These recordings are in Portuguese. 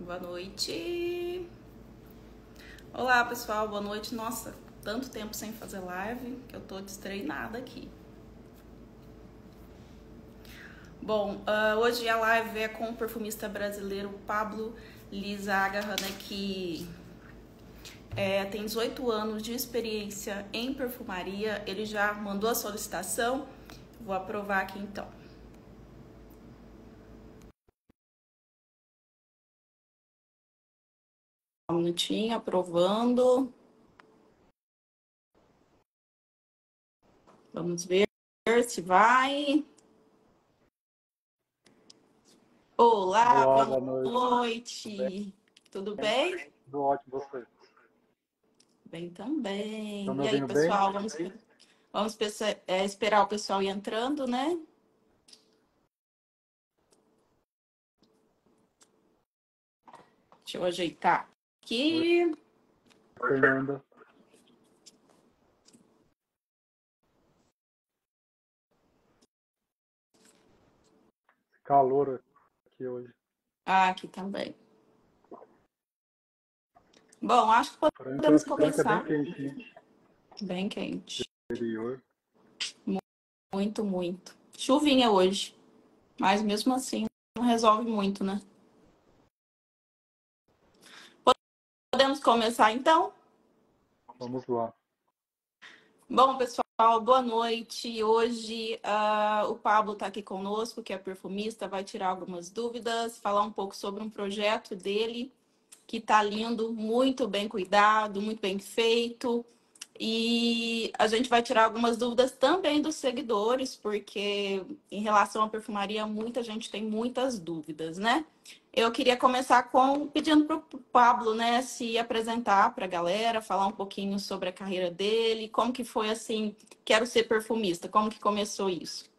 Boa noite. Olá, pessoal. Boa noite. Nossa, tanto tempo sem fazer live que eu tô destreinada aqui. Bom, hoje a live é com o perfumista brasileiro Pablo Lizárraga, né, que tem 18 anos de experiência em perfumaria. Ele já mandou a solicitação. Vou aprovar aqui então. Um minutinho, aprovando. Vamos ver se vai. Olá, Olá, boa boa noite. noite. Tudo bem? Tudo ótimo, você? Bem também. Estão me E aí, ouvindo bem? pessoal, vamos esperar o pessoal ir entrando, né? Deixa eu ajeitar Oi, aqui. Fernanda. Calor aqui hoje. Aqui também. Bom, acho que podemos Franca é bem começar. quentinho, Bem quente. interior. Muito, muito. Chuvinha hoje, mas mesmo assim não resolve muito, né? Podemos começar então? Vamos lá. Bom, pessoal, boa noite. Hoje o Pablo está aqui conosco, que é perfumista, vai tirar algumas dúvidas, falar um pouco sobre um projeto dele, que está lindo, muito bem cuidado, muito bem feito. E a gente vai tirar algumas dúvidas também dos seguidores, porque em relação à perfumaria, muita gente tem muitas dúvidas, né? Eu queria começar pedindo para o Pablo, né, se apresentar para a galera, falar um pouquinho sobre a carreira dele, como que foi assim, quero ser perfumista, como que começou isso?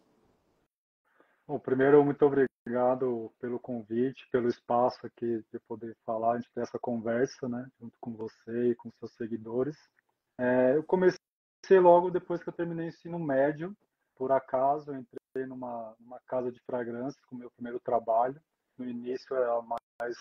Bom, primeiro, muito obrigado pelo convite, pelo espaço aqui de poder falar, a gente ter essa conversa, né, junto com você e com seus seguidores. Eu comecei logo depois que eu terminei o ensino médio, por acaso, eu entrei numa casa de fragrâncias com o meu primeiro trabalho. No início era mais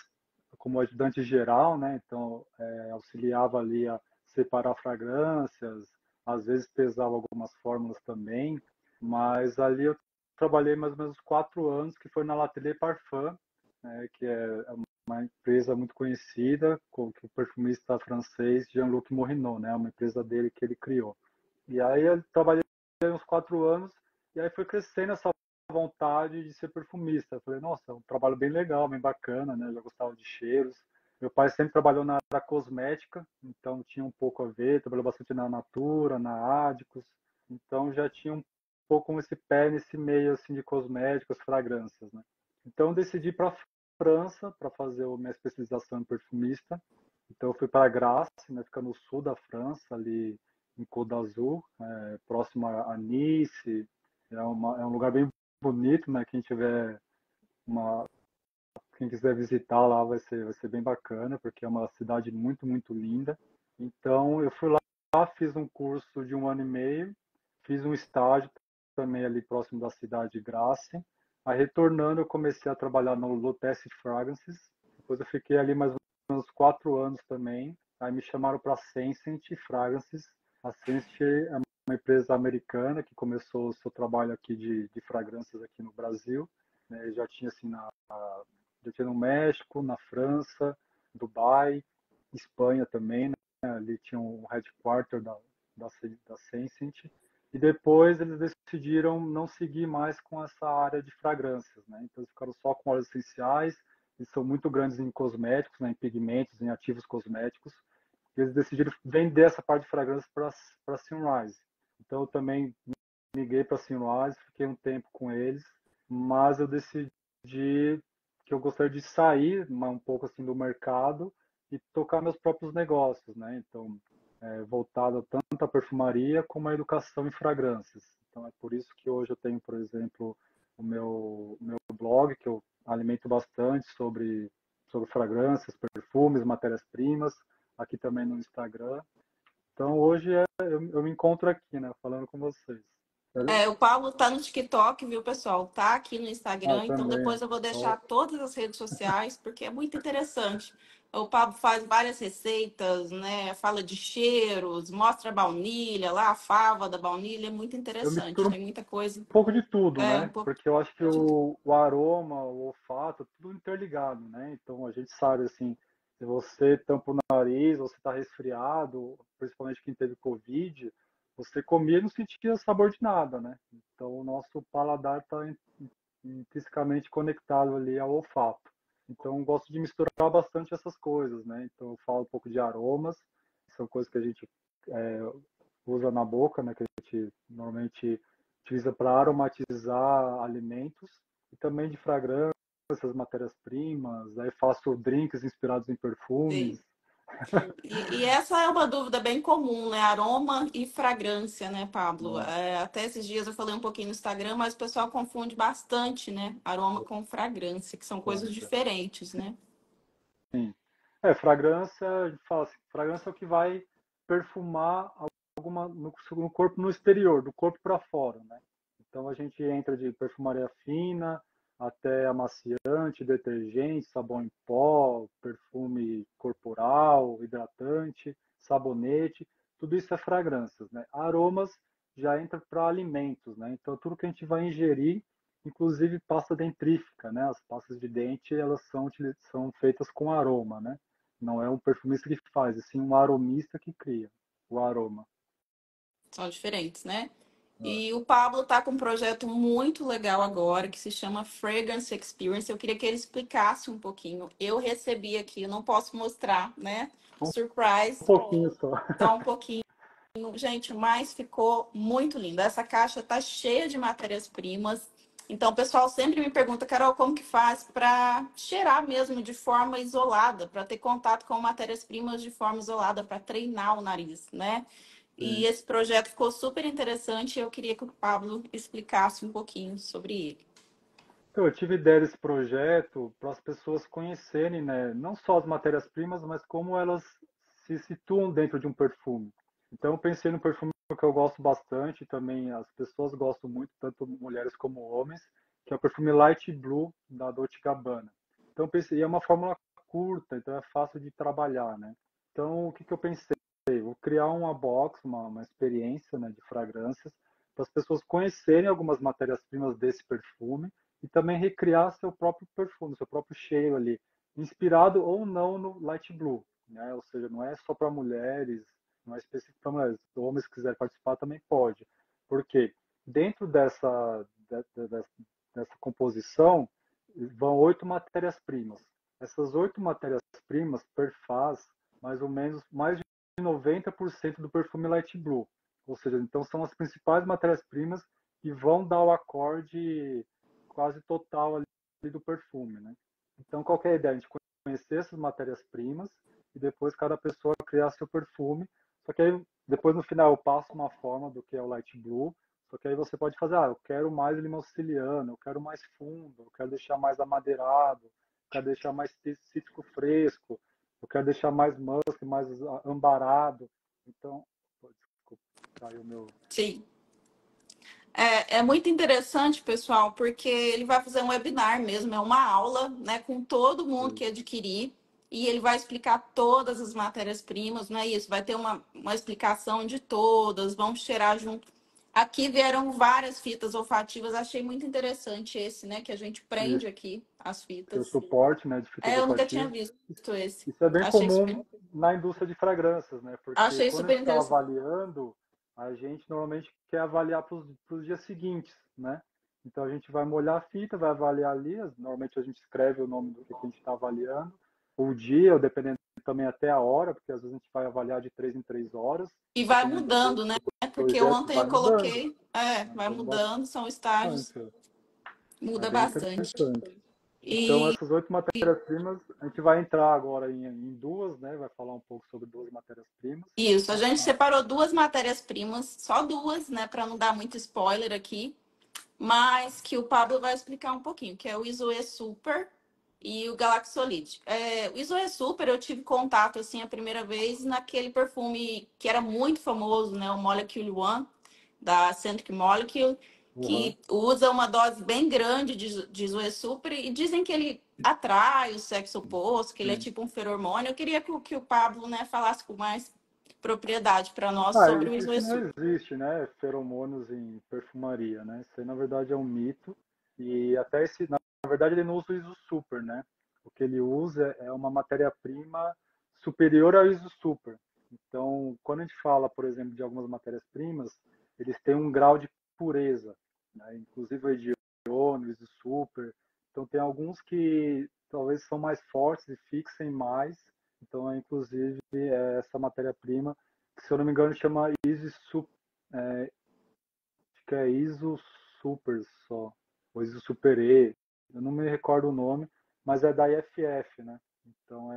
como ajudante geral, né? Então auxiliava ali a separar fragrâncias, às vezes pesava algumas fórmulas também, mas ali eu trabalhei mais ou menos 4 anos, que foi na L'Atelier Parfum, né? Que é uma empresa muito conhecida, com o perfumista francês Jean-Luc Morinot, né? Uma empresa dele que ele criou. E aí eu trabalhei uns 4 anos e aí foi crescendo essa vontade de ser perfumista. Eu falei, nossa, é um trabalho bem legal, bem bacana, né? Eu já gostava de cheiros. Meu pai sempre trabalhou na área cosmética, então tinha um pouco a ver, trabalhou bastante na Natura, na Adicos, então já tinha um pouco esse pé nesse meio assim de cosméticos, fragrâncias, né? Então decidi ir para a França para fazer a minha especialização em perfumista. Então eu fui para Grasse, né? Fica no sul da França, ali em Côte d'Azur, próximo a Nice. É um lugar bem bonito, né? Quem quiser visitar lá vai ser bem bacana, porque é uma cidade muito, muito linda. Então eu fui lá, fiz um curso de 1 ano e meio, fiz um estágio também ali próximo da cidade de Grasse. Aí retornando eu comecei a trabalhar no Lutece Fragrances. Depois eu fiquei ali mais ou menos 4 anos também. Aí me chamaram para a Sensient Fragrances. A Sensient é uma empresa americana que começou o seu trabalho aqui de fragrâncias aqui no Brasil, né? Já tinha assim já tinha no México, na França, Dubai, Espanha também, né? Ali tinha um headquarter da Sensient. E depois eles decidiram não seguir mais com essa área de fragrâncias, né? Então eles ficaram só com óleos essenciais. Eles são muito grandes em cosméticos, né? Em pigmentos, em ativos cosméticos. E eles decidiram vender essa parte de fragrâncias para Sunrise. Então eu também migrei para Sunrise, fiquei um tempo com eles, mas eu decidi que eu gostaria de sair um pouco assim do mercado e tocar meus próprios negócios, né? Então, voltado tanto à perfumaria como à educação em fragrâncias. Então, é por isso que hoje eu tenho, por exemplo, o meu blog, que eu alimento bastante sobre fragrâncias, perfumes, matérias-primas, aqui também no Instagram. Então, hoje eu me encontro aqui, né, falando com vocês. O Paulo tá no TikTok, viu, pessoal? Tá aqui no Ah, Instagram, então também. depois eu vou deixar Ó, todas as redes sociais, porque é muito interessante. O Pablo faz várias receitas, né? Fala de cheiros, mostra a baunilha lá, a fava da baunilha, é muito eu interessante. misturo Tem muita coisa. um pouco de tudo, Um né? pouco. Porque eu acho que o aroma, o olfato, tudo interligado, né? Então a gente sabe assim, se você tampa o nariz, você está resfriado, principalmente quem teve Covid, você comia e não sentia sabor de nada, né? Então o nosso paladar está intrinsecamente conectado ali ao olfato. Então eu gosto de misturar bastante essas coisas, né? Então eu falo um pouco de aromas, são coisas que a gente usa na boca, né? Que a gente normalmente utiliza para aromatizar alimentos e também de fragrâncias, matérias-primas. Aí faço drinks inspirados em Sim. perfumes. E essa é uma dúvida bem comum, né? Aroma e fragrância, né, Pablo? Né? Até esses dias eu falei um pouquinho no Instagram, mas o pessoal confunde bastante, né? Aroma com fragrância, que são coisas diferentes, né? Sim. Fragrância, a gente fala assim, fragrância é o que vai perfumar alguma no corpo no exterior, do corpo para fora, né? Então a gente entra de perfumaria fina até amaciante, detergente, sabão em pó, perfume corporal, hidratante, sabonete, tudo isso é fragrâncias, né? Aromas já entra para alimentos, né? Então tudo que a gente vai ingerir, inclusive pasta dentrífica, né? As pastas de dente, elas são feitas com aroma, né? Não é um perfumista que faz, e sim um aromista que cria o aroma. São diferentes, né? E o Pablo tá com um projeto muito legal agora que se chama Fragrance Experience. Eu queria que ele explicasse um pouquinho. Eu recebi aqui, eu não posso mostrar, né? Um Surprise, pouquinho só. tá um pouquinho. Gente, mas ficou muito lindo. Essa caixa tá cheia de matérias-primas. Então, o pessoal sempre me pergunta, Carol, como que faz para cheirar mesmo de forma isolada, para ter contato com matérias-primas de forma isolada, para treinar o nariz, né? E Sim. esse projeto ficou super interessante e eu queria que o Pablo explicasse um pouquinho sobre ele. Então, eu tive ideia desse projeto para as pessoas conhecerem, né, não só as matérias-primas, mas como elas se situam dentro de um perfume. Então, eu pensei num perfume que eu gosto bastante, e também as pessoas gostam muito, tanto mulheres como homens, que é o perfume Light Blue da Dolce Gabbana. Então, eu pensei, e é uma fórmula curta, então é fácil de trabalhar, né? Então, o que eu pensei? Vou criar uma box, uma experiência, né, de fragrâncias, para as pessoas conhecerem algumas matérias-primas desse perfume e também recriar seu próprio perfume, seu próprio cheiro ali, inspirado ou não no Light Blue, né? Ou seja, não é só para mulheres, não é específico para mulheres. Se homens quiserem participar também pode. Porque dentro dessa composição vão 8 matérias-primas. Essas 8 matérias-primas perfaz mais ou menos mais de 90% do perfume Light Blue. Ou seja, então são as principais matérias-primas que vão dar o acorde quase total ali do perfume, né? Então, qual que é a ideia? A gente conhecer essas matérias-primas e depois cada pessoa criar seu perfume. Só que aí, depois no final eu passo uma forma do que é o Light Blue, só que aí você pode fazer, eu quero mais limão siciliano, eu quero mais fundo, eu quero deixar mais amadeirado, eu quero deixar mais cítrico fresco, eu quero deixar mais musk, mais ambarado. Então, desculpa, caiu o meu... Sim. É muito interessante, pessoal, porque ele vai fazer um webinar mesmo, é uma aula, né, com todo mundo que adquirir, e ele vai explicar todas as matérias-primas, não é isso? Vai ter uma explicação de todas, vamos cheirar junto. Aqui vieram várias fitas olfativas, achei muito interessante esse, né, que a gente prende Isso, aqui as tem o fitas. suporte, né, de fitas Eu nunca tinha olfativas. visto esse. Isso é bem Achei super, comum na indústria de fragrâncias, né? Porque achei quando a super gente está interessante. avaliando, a gente normalmente quer avaliar para os dias seguintes, né? Então a gente vai molhar a fita, vai avaliar ali, normalmente a gente escreve o nome do que a gente está avaliando, o dia, ou dependendo também até a hora, porque às vezes a gente vai avaliar de 3 em 3 horas, E vai dependendo mudando, né? do Porque projeto, ontem eu vai mudando, coloquei, vai vai mudando mudando, são estágios, bastante. É muda bem bastante. interessante. Então, E essas 8 matérias-primas, a gente vai entrar agora em duas, né? Vai falar um pouco sobre 2 matérias-primas. isso, a gente separou duas matérias-primas, só duas, né, para não dar muito spoiler aqui, mas que o Pablo vai explicar um pouquinho, que é o Isoe Super e o Galaxolid. O Isoe Super eu tive contato assim a primeira vez naquele perfume que era muito famoso, né, o Molecule One da Centric Molecule, Uhum. que usa uma dose bem grande de Zoe Super e dizem que ele atrai o sexo oposto, que ele é Sim. tipo um feromônio. Eu queria que o Pablo, né, falasse com mais propriedade para nós Ah, sobre o isso Zoe não Super. existe, né? Feromônios em perfumaria, né? Isso aí, na verdade, é um mito. E até esse, na verdade, ele não usa o ISO Super, né? O que ele usa é uma matéria-prima superior ao ISO Super. Então, quando a gente fala, por exemplo, de algumas matérias-primas, eles têm um grau de pureza, né? Inclusive o Edione, o ISO Super. Então, tem alguns que talvez são mais fortes e fixem mais. Então, inclusive, essa matéria-prima se eu não me engano, chama acho que é ISO Super só, ou ISO Super E, eu não me recordo o nome, mas é da IFF, né? Então,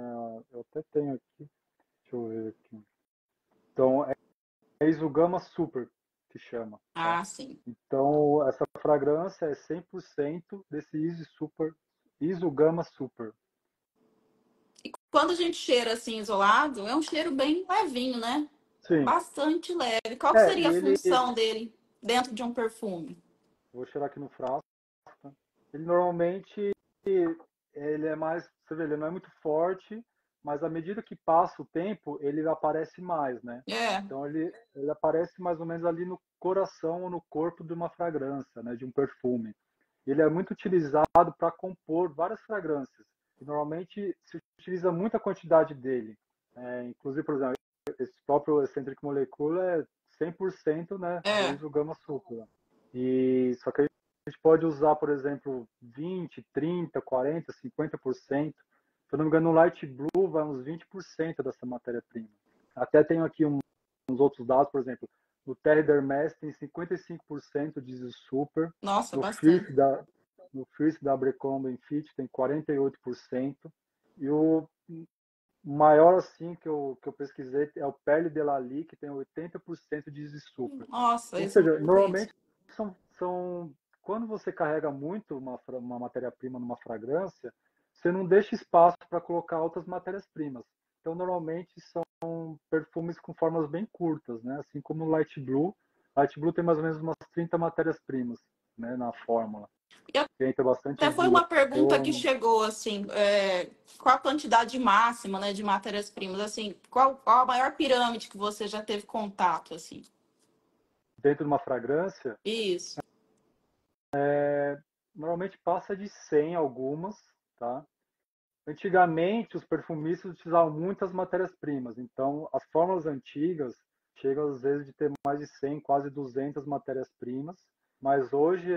eu até tenho aqui, deixa eu ver aqui. Então, é ISO Gama Super que chama, tá? Ah, sim. Então, essa fragrância é 100% desse ISO Super, ISO Gama Super. E quando a gente cheira assim isolado, é um cheiro bem levinho, né? Sim, Bastante leve. Qual que e seria a ele, função dele dentro de um perfume? vou cheirar aqui no frasco, tá? Ele normalmente ele é mais, você vê, ele não é muito forte, mas à medida que passa o tempo, ele aparece mais, né? É, Então ele aparece mais ou menos ali no coração ou no corpo de uma fragrância, né? De um perfume. Ele é muito utilizado para compor várias fragrâncias. E normalmente se utiliza muita quantidade dele. Inclusive, por exemplo, esse próprio Eccentric Molecule é 100%, né, do é. isogama Supra. E só que a gente pode usar, por exemplo, 20, 30, 40, 50%. Se eu não me engano, no Light Blue vai uns 20% dessa matéria-prima. Até tenho aqui uns outros dados, por exemplo, no Terre d'Hermès tem 55% de super, Nossa, no Fierce bastante. da, no Fierce da Abercrombie Fitch tem 48%, e o maior assim que eu pesquisei é o Perle de Lali, que tem 80% de super. Nossa, Ou esse eu seja, não conheço. normalmente são quando você carrega muito uma matéria-prima numa fragrância, você não deixa espaço para colocar outras matérias-primas. Então, normalmente são perfumes com formas bem curtas, né? Assim como o Light Blue. Light Blue tem mais ou menos umas 30 matérias-primas, né, na fórmula. E Que entra bastante até foi uma pergunta que Edione. chegou assim, qual a quantidade máxima, né, de matérias-primas? Assim, qual a maior pirâmide que você já teve contato, assim? Dentro de uma fragrância, Isso. normalmente passa de 100 algumas, tá? Antigamente, os perfumistas utilizavam muitas matérias-primas, então as fórmulas antigas chegam às vezes de ter mais de 100, quase 200 matérias-primas, mas hoje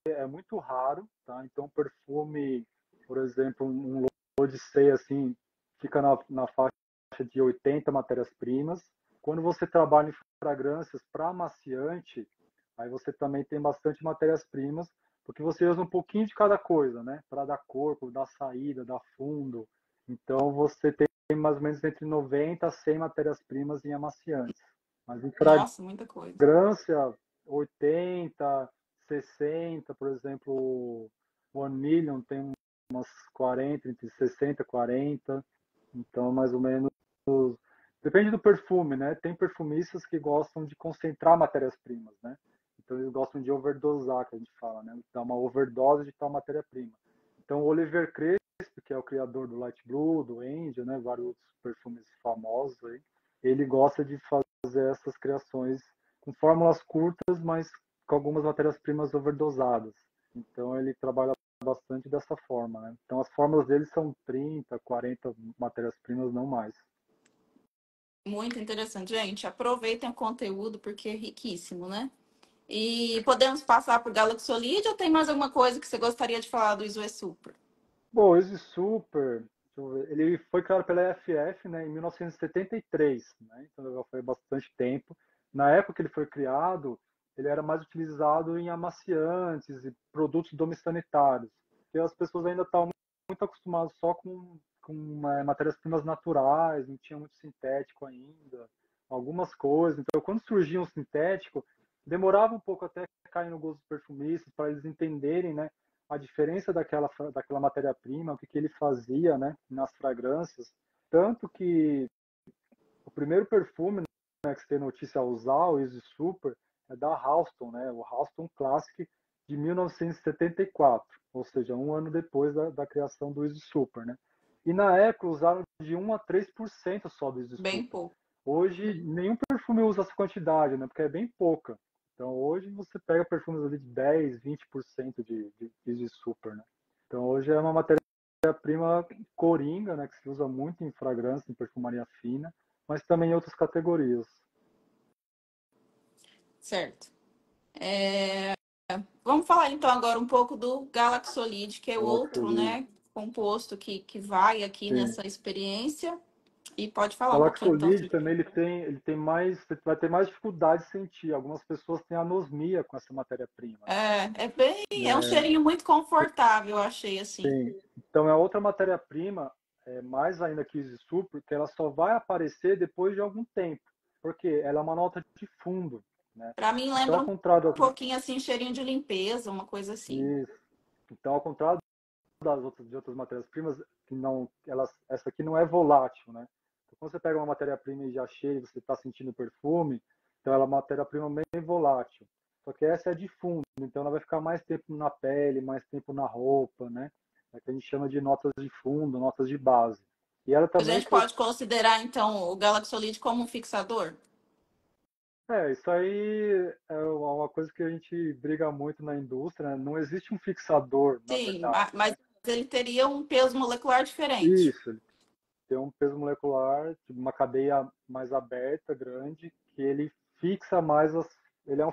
é muito raro, tá? Então, perfume, por exemplo, um Odyssey assim, fica na faixa de 80 matérias-primas. Quando você trabalha em fragrâncias para amaciante, aí você também tem bastante matérias-primas, porque você usa um pouquinho de cada coisa, né? Para dar corpo, dar saída, dar fundo. Então você tem mais ou menos entre 90 a 100 matérias-primas em amaciantes. Mas em Nossa, muita coisa. fragrância, 80, 60, por exemplo, o One Million tem umas 40, entre 60 e 40. Então, mais ou menos. Depende do perfume, né? Tem perfumistas que gostam de concentrar matérias-primas, né? Então, eles gostam de overdosar, que a gente fala, né? Dar uma overdose de tal matéria-prima. Então, o Oliver Crespo, que é o criador do Light Blue, do Angel, né? Vários outros perfumes famosos aí, ele gosta de fazer essas criações com fórmulas curtas, mas com algumas matérias-primas overdosadas. Então, ele trabalha bastante dessa forma, né? Então, as fórmulas dele são 30, 40 matérias-primas, não mais. Muito interessante. Gente, aproveitem o conteúdo porque é riquíssimo, né? E podemos passar por Galaxolid ou tem mais alguma coisa que você gostaria de falar do Isoe Super? Bom, esse Super, deixa eu ver, ele foi criado pela EFF, né, em 1973, né, então já foi bastante tempo. Na época que ele foi criado, ele era mais utilizado em amaciantes e produtos domiciliares, porque as pessoas ainda estavam muito acostumadas só com matérias-primas naturais, não tinha muito sintético ainda, algumas coisas. Então, quando surgia um sintético, demorava um pouco até cair no gosto dos perfumistas, para eles entenderem, né, a diferença daquela matéria-prima, o que ele fazia, né, nas fragrâncias. Tanto que o primeiro perfume, né, que você tem notícia a usar, o Easy Super, é da Halston, né? O Halston Classic de 1974, ou seja, um ano depois da criação do Easy Super, né? E na época usaram de 1 a 3% só do Easy Bem Super. pouco. Hoje nenhum perfume usa essa quantidade, né? Porque é bem pouca. Então hoje você pega perfumes ali de 10, 20% de Easy Super, né? Então hoje é uma matéria-prima coringa, né? Que se usa muito em fragrância, em perfumaria fina, mas também em outras categorias. Certo. Vamos falar então agora um pouco do Galaxolid, que é o outro, Galaxolid, né, composto que vai aqui sim. nessa experiência. E pode falar um pouquinho então Galaxolid sobre. também ele tem mais, vai ter mais dificuldade de sentir. Algumas pessoas têm anosmia com essa matéria-prima, né? É um cheirinho muito confortável, eu achei assim. Sim. Então é outra matéria-prima, mais ainda que o Super, que ela só vai aparecer depois de algum tempo, porque ela é uma nota de fundo, né? Para mim Então lembra ao um contrário pouquinho assim, cheirinho de limpeza, uma coisa assim. isso. Então ao contrário de outras matérias-primas, que não, essa aqui não é volátil, né? Então, quando você pega uma matéria-prima e já cheia, você está sentindo o perfume, então ela é uma matéria-prima bem volátil. Só que essa é de fundo, então ela vai ficar mais tempo na pele, mais tempo na roupa, né? É que a gente chama de notas de fundo, notas de base. E ela A também gente foi. pode considerar então o Galaxolid como um fixador? Isso aí é uma coisa que a gente briga muito na indústria, né? Não existe um fixador, na Sim, verdade, mas né? ele teria um peso molecular diferente. Isso, tem um peso molecular, tipo, uma cadeia mais aberta, grande, que ele fixa mais as. Ele é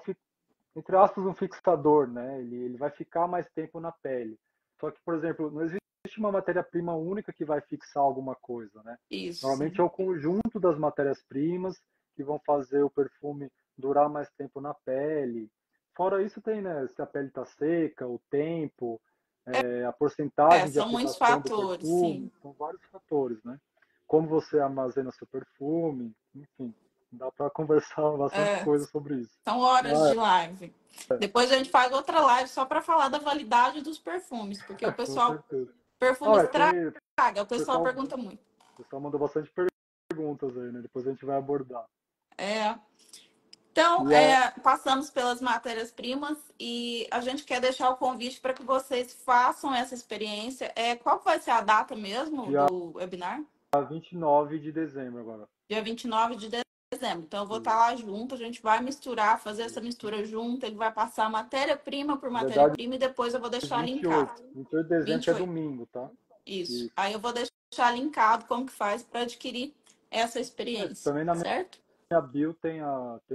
entre aspas, um fixador, né? Ele vai ficar mais tempo na pele. Só que, por exemplo, não existe uma matéria-prima única que vai fixar alguma coisa, né? Isso. Normalmente é o conjunto das matérias-primas que vão fazer o perfume durar mais tempo na pele. Fora isso tem, né? Se a pele está seca, o tempo, a porcentagem de São muitos aplicação do fatores, perfume, sim. são vários fatores, né? Como você armazena seu perfume, enfim, dá para conversar bastante É, coisa sobre isso. são horas Ah, de live. Depois a gente faz outra live só para falar da validade dos perfumes, porque o com pessoal, certeza. perfume Ah, estraga, o o pessoal pessoal, pergunta muito. o pessoal mandou bastante perguntas aí, né? Depois a gente vai abordar. É, então, E a passamos pelas matérias-primas e a gente quer deixar o convite para que vocês façam essa experiência. Qual vai ser a data mesmo dia do webinar? 29 de dezembro agora. Dia 29 de dezembro. Então, eu vou estar Isso. lá junto, a gente vai misturar, fazer essa mistura junto. Ele vai passar matéria-prima por Na verdade, matéria-prima e depois eu vou deixar 28. linkado. 28 de dezembro, que é 28. domingo, tá? Isso. Isso. Aí eu vou deixar linkado como que faz para adquirir essa experiência, Também na certo? minha bio tem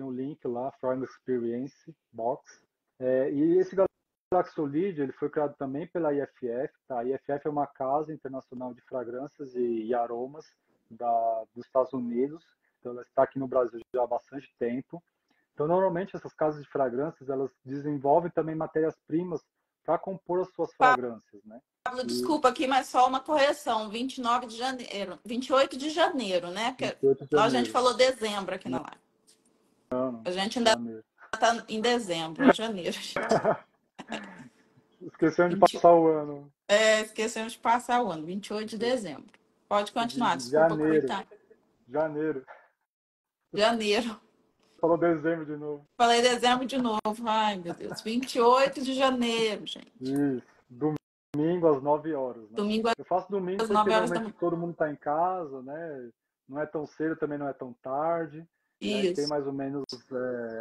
um link lá, Fragrance Experience Box. E esse Galaxolid, ele foi criado também pela IFF, tá? A IFF é uma casa internacional de fragrâncias e aromas dos Estados Unidos. Então, ela está aqui no Brasil já há bastante tempo. Então, normalmente, essas casas de fragrâncias, elas desenvolvem também matérias-primas para compor as suas fragrâncias, né? Pablo, E desculpa aqui, mas só uma correção. 29 de janeiro, 28 de janeiro, né? Porque 28 de lá a gente janeiro. falou dezembro aqui na Não, live. não, A gente ainda janeiro. está em dezembro, em janeiro. Esquecendo de 20, passar o ano. esquecemos de passar o ano, 28 de dezembro. Pode continuar, De desculpa janeiro. cortar. Janeiro. Janeiro. Falou dezembro de novo. Falei dezembro de novo. Ai, meu Deus. 28 de janeiro, gente. Isso. Domingo às 9 horas, né? Domingo Eu faço domingo às porque 9 horas da normalmente manhã. todo mundo está em casa, né? Não é tão cedo, também não é tão tarde. E aí tem Isso. mais ou menos,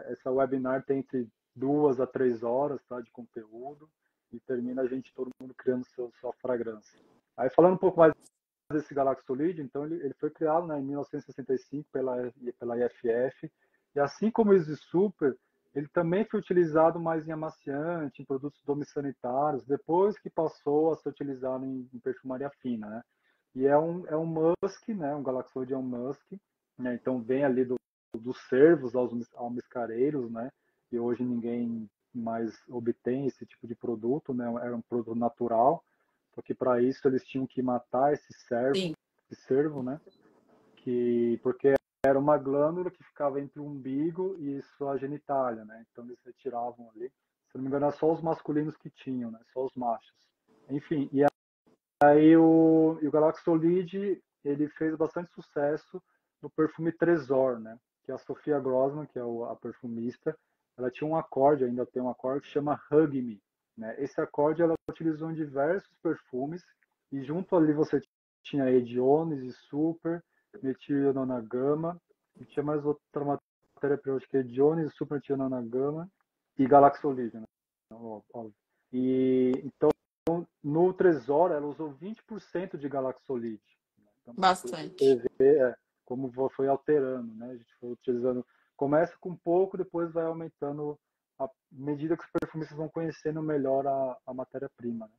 essa webinar tem entre 2 a 3 horas, tá, de conteúdo. E termina a gente, todo mundo criando sua fragrância. Aí falando um pouco mais desse Galaxolid, então ele foi criado, né, em 1965 pela IFF, e assim como o Easy Super, ele também foi utilizado mais em amaciante, em produtos domissanitários, depois que passou a ser utilizado em perfumaria fina, né? E é um musk, né? Um Galaxolid é um musk, né? Então vem ali dos cervos aos almiscareiros, né? E hoje ninguém mais obtém esse tipo de produto, né? Era um produto natural, só que para isso eles tinham que matar Sim. esse cervo, né? Porque era uma glândula que ficava entre o umbigo e sua genitália, né? Então eles retiravam ali. Se não me engano, era só os masculinos que tinham, né? Só os machos. Enfim, e aí o Galaxolid, ele fez bastante sucesso no perfume Tresor, né? Que é a Sofia Grossman, que é a perfumista, ela tinha um acorde, ainda tem um acorde que chama Hug Me, né? Esse acorde ela utilizou em diversos perfumes e junto ali você tinha Ediones e Super, Metilionanagama, e tinha mais outra matéria periódica, Ediones, Super Metilionanagama e Galaxolide, né? Óbvio. E então no Tresor ela usou 20% de Galaxolide. Então, Bastante. você vê como foi alterando, né? A gente foi utilizando, começa com pouco, depois vai aumentando à medida que os perfumistas vão conhecendo melhor a matéria-prima, né?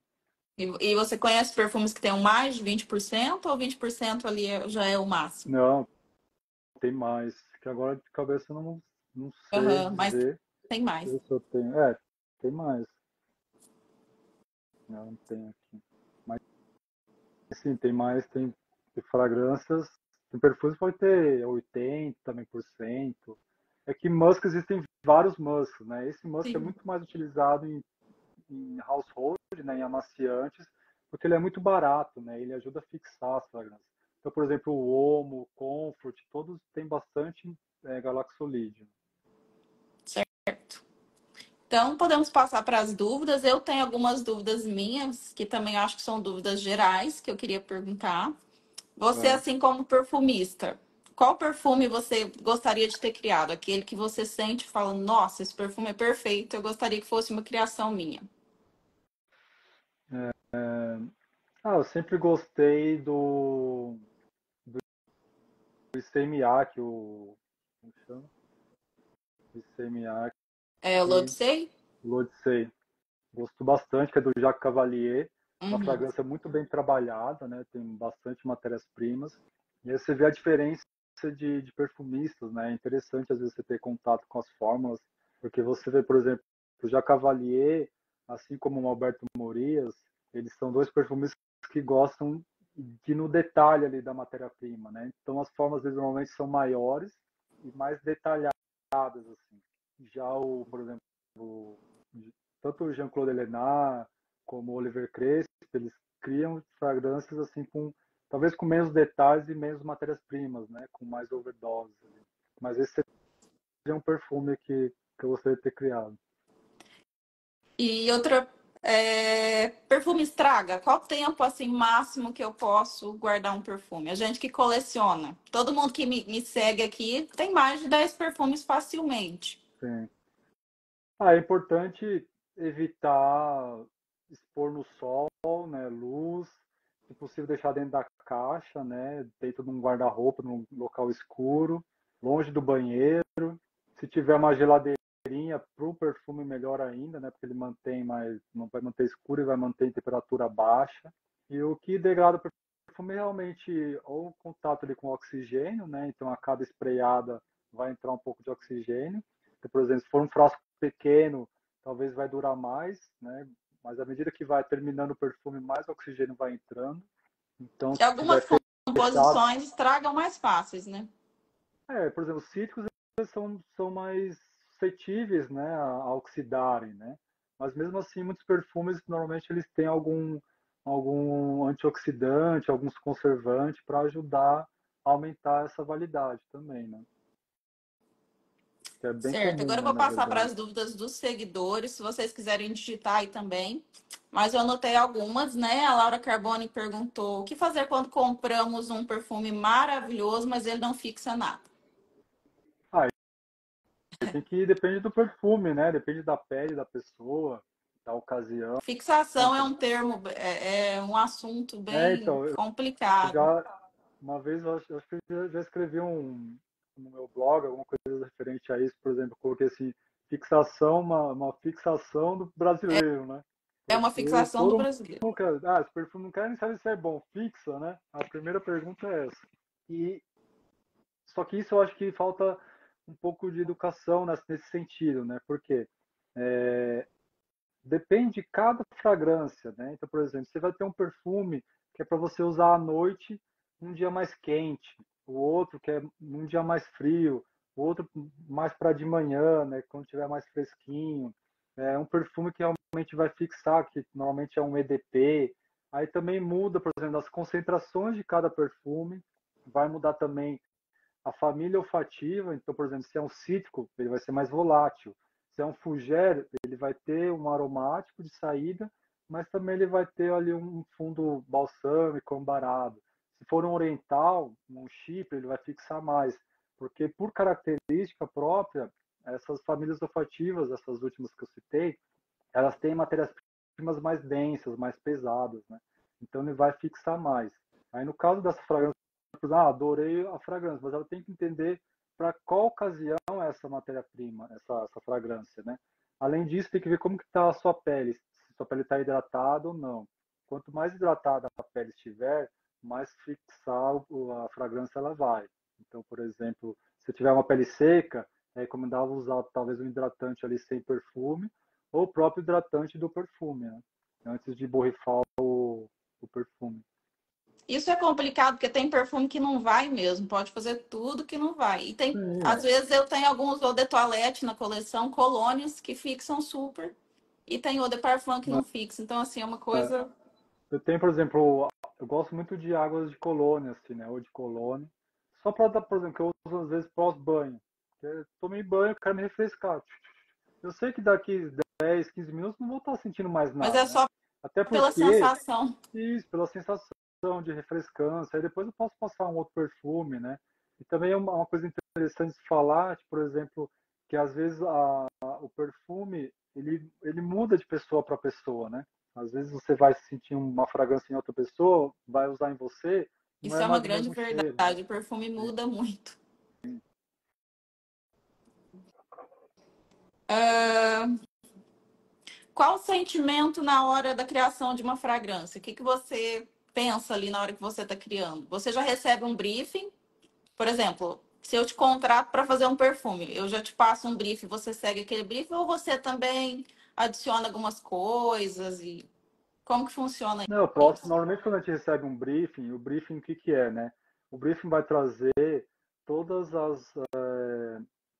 E você conhece perfumes que tenham mais de 20% ou 20% ali já é o máximo? Não, tem mais, que agora de cabeça eu não sei Aham, mas dizer. tem mais. Se eu tenho. Tem mais. Não tem aqui. Mas sim, tem mais, tem fragrâncias, tem perfumes que pode ter 80 também por cento. É que musk existem vários musks, né? Esse musk é Sim. muito mais utilizado em household, né, em amaciantes, porque ele é muito barato, né? Ele ajuda a fixar as fragrâncias. Então, por exemplo, o Omo, o Comfort, todos têm bastante galaxolide. Certo. Então, podemos passar para as dúvidas. Eu tenho algumas dúvidas minhas, que também acho que são dúvidas gerais, que eu queria perguntar. Você, É, assim como perfumista, qual perfume você gostaria de ter criado? Aquele que você sente e fala, nossa, esse perfume é perfeito, eu gostaria que fosse uma criação minha. eu sempre gostei do ICMA, como chama? ICMA, É o L'Odyssey? L'Odyssey. Gosto bastante, que é do Jacques Cavalier. Uma Uhum. fragrância muito bem trabalhada, né? Tem bastante matérias-primas. E aí você vê a diferença de perfumistas, né? É interessante, às vezes, você ter contato com as fórmulas, porque você vê, por exemplo, o Jacques Cavalier, assim como o Alberto Morillas, eles são dois perfumistas que gostam de no detalhe ali da matéria-prima, né? Então, as formas, vezes, normalmente são maiores e mais detalhadas, assim. Já por exemplo, tanto o Jean-Claude Ellena como o Oliver Cresp, eles criam fragrâncias assim com talvez com menos detalhes e menos matérias-primas, né, com mais overdose. Mas esse seria um perfume que eu gostaria de ter criado. E outra, perfume estraga. Qual tempo assim máximo que eu posso guardar um perfume? A gente que coleciona. Todo mundo que me segue aqui tem mais de 10 perfumes facilmente. Sim. É importante evitar expor no sol, né, luz, se possível deixar dentro da caixa, né, dentro de um guarda-roupa, num local escuro, longe do banheiro. Se tiver uma geladeirinha para o perfume, melhor ainda, né, porque ele mantém mais, não vai manter escuro e vai manter em temperatura baixa. E o que degrada o perfume é realmente ou o contato ali com o oxigênio, né, então a cada sprayada vai entrar um pouco de oxigênio. Então, por exemplo, se for um frasco pequeno, talvez vai durar mais, né? Mas à medida que vai terminando o perfume, mais oxigênio vai entrando. Então, E se algumas tiver fechado, composições estragam mais fáceis, né? por exemplo, os cítricos eles são mais suscetíveis, né, a oxidarem, né? Mas mesmo assim, muitos perfumes normalmente eles têm algum antioxidante, alguns conservantes para ajudar a aumentar essa validade também, né? Que é bem Certo, comum, agora eu né, vou na passar para verdade. as dúvidas dos seguidores, se vocês quiserem digitar aí também. Mas eu anotei algumas, né? A Laura Carboni perguntou: o que fazer quando compramos um perfume maravilhoso, mas ele não fixa nada? Ah, tem que depende do perfume, né? Depende da pele da pessoa, da ocasião. Fixação é um termo, é um assunto bem Então, eu complicado. já uma vez eu acho que eu já escrevi no meu blog alguma coisa referente a isso, por exemplo, eu coloquei assim, fixação, uma fixação do brasileiro, né? É uma Porque fixação do todo brasileiro. mundo quer, esse perfume não quer nem saber se é bom, fixa, né? A primeira pergunta é essa. E só que isso eu acho que falta um pouco de educação nesse sentido, né? Porque depende de cada fragrância, né? Então, por exemplo, você vai ter um perfume que é para você usar à noite, num dia mais quente, o outro que é num dia mais frio, o outro mais para de manhã, né? Quando tiver mais fresquinho. É um perfume que realmente vai fixar, que normalmente é um EDP. Aí também muda, por exemplo, as concentrações de cada perfume, vai mudar também a família olfativa. Então, por exemplo, se é um cítrico, ele vai ser mais volátil. Se é um fougère, ele vai ter um aromático de saída, mas também ele vai ter ali um fundo balsâmico, ambarado. Se for um oriental, um chipre, ele vai fixar mais, porque por característica própria, essas famílias olfativas, essas últimas que eu citei, elas têm matérias-primas mais densas, mais pesadas, né? Então ele vai fixar mais. Aí no caso dessa fragrância, adorei a fragrância, mas ela tem que entender para qual ocasião é essa matéria-prima, essa fragrância, né? Além disso, tem que ver como que está a sua pele, se sua pele está hidratada ou não. Quanto mais hidratada a pele estiver, mais fixar a fragrância ela vai. Então, por exemplo, se tiver uma pele seca, é recomendável usar talvez um hidratante ali sem perfume, ou o próprio hidratante do perfume, né? Antes de borrifar o perfume. Isso é complicado porque tem perfume que não vai mesmo, pode fazer tudo que não vai. E tem, Sim, às vezes eu tenho alguns eau de toilette na coleção, colônias que fixam super, e tem eau de parfum que não fixa. Então, assim, é uma coisa. eu tenho, por exemplo, eu gosto muito de águas de colônia, assim, né? Ou de colônia. Só para dar, por exemplo, que eu uso às vezes pós-banho. Eu tomei banho, eu quero me refrescar. Eu sei que daqui 10, 15 minutos não vou estar sentindo mais Mas é nada, né? só Até pela porque, sensação. isso, pela sensação de refrescância. Aí depois eu posso passar um outro perfume, né? E também é uma coisa interessante de falar, tipo, por exemplo, que às vezes o perfume, ele muda de pessoa para pessoa, né? Às vezes você vai sentir uma fragrância em outra pessoa, vai usar em você, não Isso é é uma mais o grande mesmo cheiro, né? verdade. O perfume muda muito. Qual o sentimento na hora da criação de uma fragrância? O que você pensa ali na hora que você está criando? Você já recebe um briefing? Por exemplo, se eu te contrato para fazer um perfume, eu já te passo um briefing, você segue aquele briefing ou você também adiciona algumas coisas e como que funciona Não, o próximo, isso? normalmente quando a gente recebe um briefing, o briefing o que que é, né? O briefing vai trazer todas as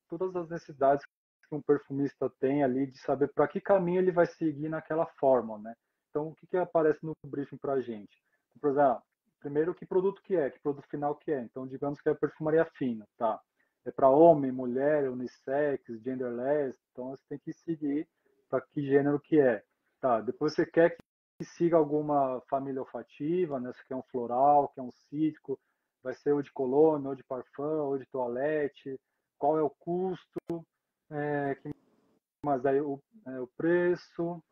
todas as necessidades que um perfumista tem ali de saber para que caminho ele vai seguir naquela forma, né? Então, o que que aparece no briefing para a gente? Por exemplo, primeiro, que produto final que é. Então, digamos que é perfumaria fina, tá? É para homem, mulher, unissex, genderless, então você tem que seguir para que gênero que é. Tá, depois você quer que siga alguma família olfativa, né? Se quer um floral, quer um cítrico, vai ser ou de colônia, ou de parfum, ou de toalete, qual é o custo, mas aí o preço.